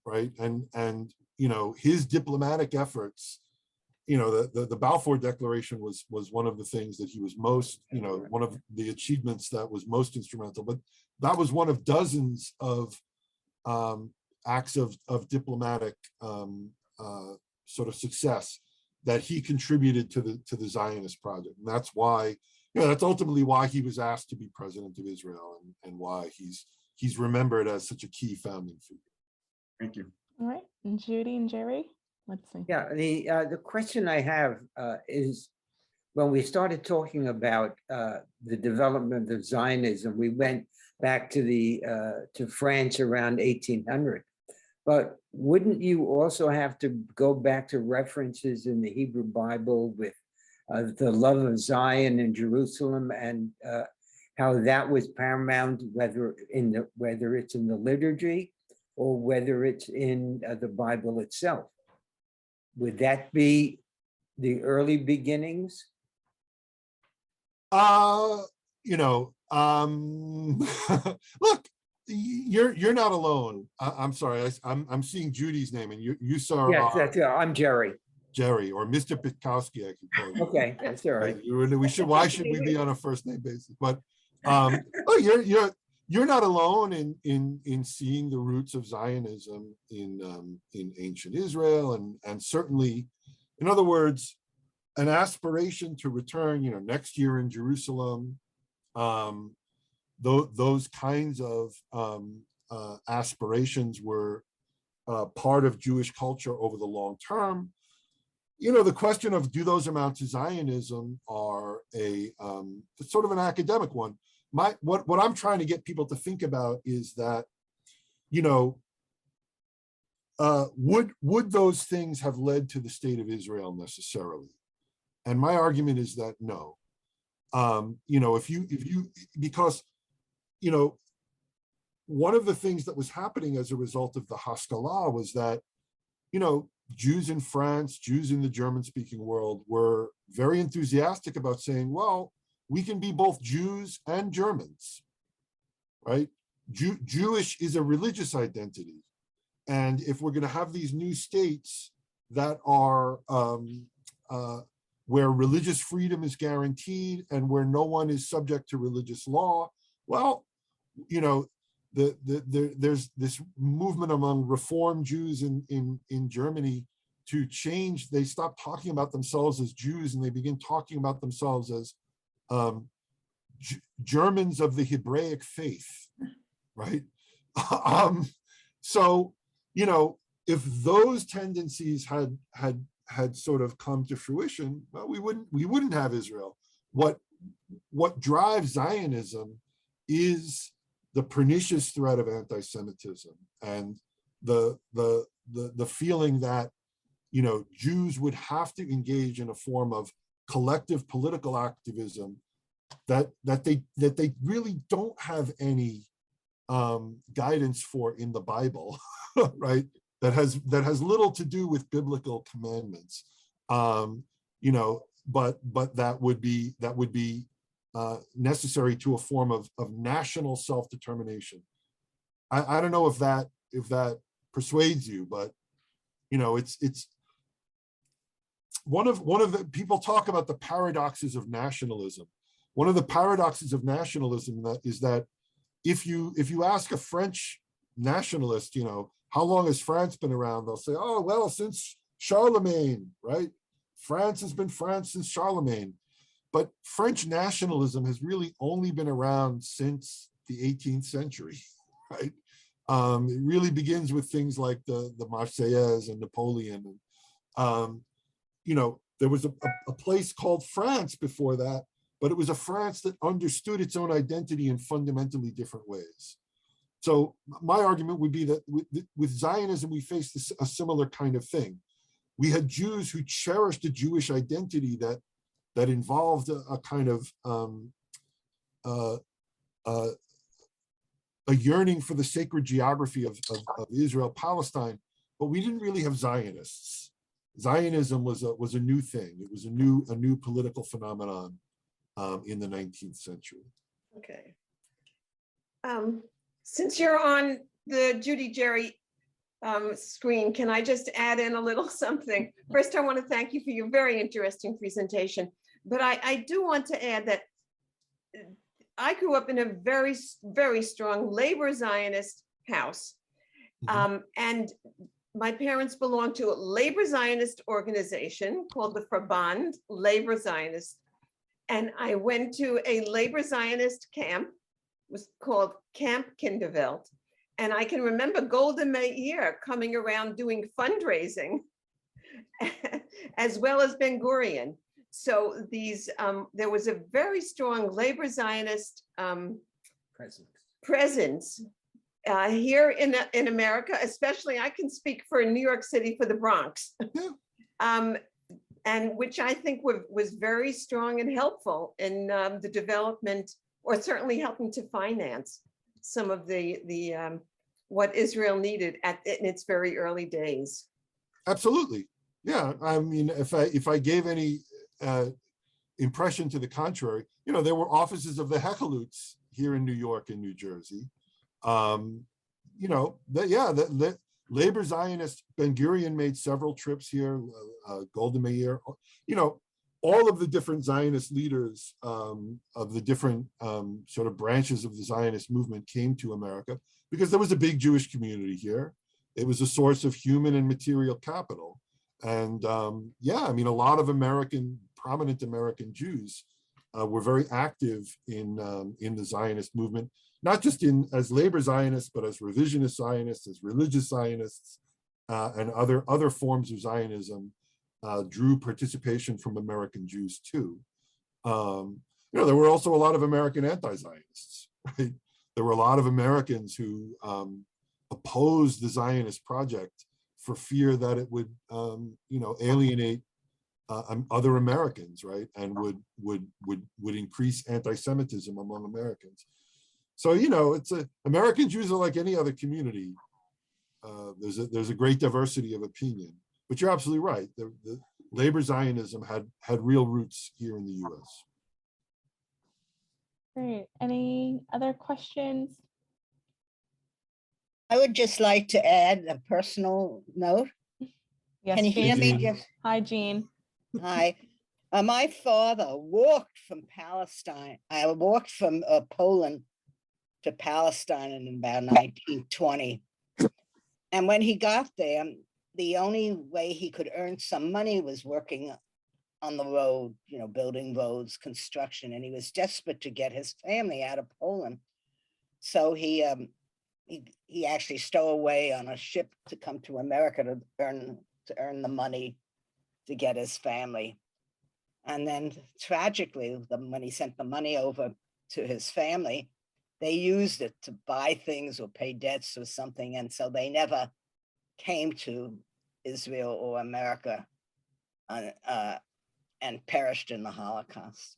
right? And you know, his diplomatic efforts, you know, the Balfour Declaration was one of the things that he was most, you know, one of the achievements that was most instrumental. But that was one of dozens of acts of diplomatic sort of success that he contributed to the Zionist project. And that's why, you know, that's ultimately why he was asked to be president of Israel, and why he's remembered as such a key founding figure. Thank you. All right, and Judy and Jerry, let's see. Yeah, the question I have is, when we started talking about the development of Zionism, we went back to France around 1800. But wouldn't you also have to go back to references in the Hebrew Bible with the love of Zion and Jerusalem, and how that was paramount, whether it's in the liturgy, or whether it's in the Bible itself. Would that be the early beginnings? You know, look, you're not alone. I'm sorry, I'm seeing Judy's name, and you saw Yes, that's I'm Jerry. Jerry, or Mr. Pitkowski, I can call you. Okay, that's all right. We should. Why should we be on a first name basis? But oh, you're not alone in seeing the roots of Zionism in ancient Israel, and certainly, in other words, an aspiration to return, you know, next year in Jerusalem. Those kinds of aspirations were part of Jewish culture over the long term. You know, the question of do those amount to Zionism are a sort of an academic one. What I'm trying to get people to think about is that, you know, would those things have led to the state of Israel necessarily? And my argument is that no. You know, because, you know, one of the things that was happening as a result of the Haskalah was that, you know, Jews in France, Jews in the German-speaking world were very enthusiastic about saying, well, we can be both Jews and Germans, right? Jewish is a religious identity. And if we're going to have these new states that are where religious freedom is guaranteed and where no one is subject to religious law, well, you know, there's this movement among Reform Jews in Germany to change. They stop talking about themselves as Jews and they begin talking about themselves as Germans of the Hebraic faith, right? So, you know, if those tendencies had sort of come to fruition, well, we wouldn't have Israel. What drives Zionism is the pernicious threat of anti-Semitism and the feeling that, you know, Jews would have to engage in a form of collective political activism that they really don't have any guidance for in the Bible, right? That has little to do with biblical commandments, you know, but that would be necessary to a form of national self-determination. I don't know if that persuades you, but you know, it's one of the people talk about the paradoxes of nationalism. One of the paradoxes of nationalism is that if you ask a French nationalist, you know, how long has France been around? They'll say, oh, well, since Charlemagne, right? France has been France since Charlemagne. But French nationalism has really only been around since the 18th century, right? It really begins with things like the Marseillaise and Napoleon. You know, there was a place called France before that, but it was a France that understood its own identity in fundamentally different ways. So my argument would be that with Zionism, we faced a similar kind of thing. We had Jews who cherished a Jewish identity that involved a kind of a yearning for the sacred geography of Israel, Palestine, but we didn't really have Zionists. Zionism was a new thing. It was a new political phenomenon in the 19th century. Okay. Since you're on the Judy Jerry screen, can I just add in a little something? First, I want to thank you for your very interesting presentation. But I do want to add that I grew up in a very, very strong labor Zionist house. And my parents belonged to a labor Zionist organization called the Verband Labor Zionist. And I went to a labor Zionist camp, was called Camp Kinderveld. And I can remember Golda Meir coming around doing fundraising, as well as Ben-Gurion. So these, there was a very strong labor Zionist presence here in America, especially I can speak for New York City, for the Bronx, and which I think was very strong and helpful in the development, or certainly helping to finance some of the what Israel needed in its very early days. Absolutely. Yeah. I mean, if I gave any impression to the contrary, there were offices of the Hechelutes here in New York and New Jersey. The labor Zionist, Ben-Gurion made several trips here, Golda Meir, all of the different Zionist leaders of the different sort of branches of the Zionist movement came to America because there was a big Jewish community here. It was a source of human and material capital. And I mean, a lot of prominent American Jews were very active in the Zionist movement, not just as labor Zionists, but as revisionist Zionists, as religious Zionists, and other forms of Zionism drew participation from American Jews too. There were also a lot of American anti-Zionists, right? There were a lot of Americans who opposed the Zionist project for fear that it would, alienate other Americans, right, and would increase anti-Semitism among Americans. So American Jews are like any other community. There's a great diversity of opinion, but you're absolutely right. The labor Zionism had real roots here in the U.S. Great. Any other questions? I would just like to add a personal note. Yes, Can you hear me? Jean. Just Hi, Jean. hi. My father walked from Palestine. I walked from Poland to Palestine in about 1920. And when he got there, the only way he could earn some money was working on the road, building roads, construction, and he was desperate to get his family out of Poland. So he actually stowed away on a ship to come to America to earn the money to get his family. And then tragically, when he sent the money over to his family, they used it to buy things or pay debts or something. And so they never came to Israel or America and perished in the Holocaust.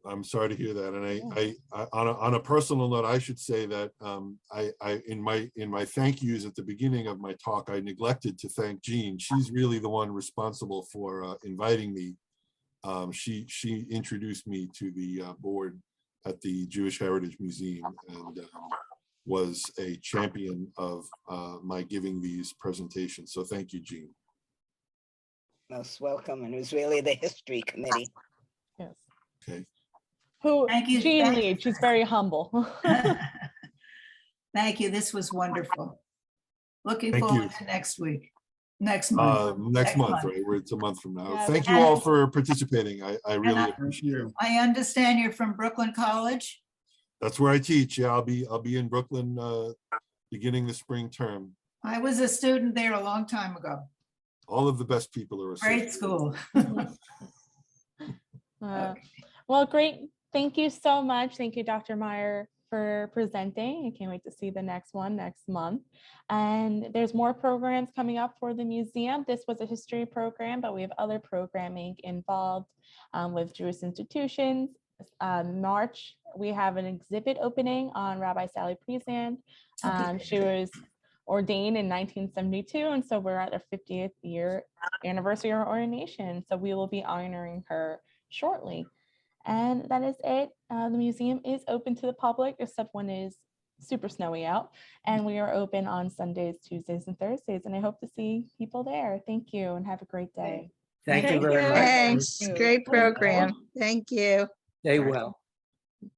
I'm sorry to hear that, and I on a personal note, I should say that I in my thank yous at the beginning of my talk, I neglected to thank Jean. She's really the one responsible for inviting me. She introduced me to the board at the Jewish Heritage Museum and was a champion of my giving these presentations. So thank you, Jean. Most welcome, and it was really the history committee. Yes. Okay. Who Thank you. Jean Thank- leads. She's very humble. Thank you. This was wonderful. Looking Thank forward you. to next month. Next month, right? It's a month from now. Yeah, Thank you all for participating. I really I- appreciate it. I understand you're from Brooklyn College. That's where I teach. Yeah, I'll be in Brooklyn beginning the spring term. I was a student there a long time ago. All of the best people are Great associated. school. Well, great. Thank you so much. Thank you, Dr. Meyer, for presenting. I can't wait to see the next one next month. And there's more programs coming up for the museum. This was a history program, but we have other programming involved with Jewish institutions. March, we have an exhibit opening on Rabbi Sally Priesand. She was ordained in 1972, and so we're at our 50th year anniversary of her ordination. So we will be honoring her shortly. And that is it. The museum is open to the public, except when it is super snowy out. And we are open on Sundays, Tuesdays, and Thursdays. And I hope to see people there. Thank you and have a great day. Thank you Thank very you. much. Thanks. Great program. Thank you. Stay well.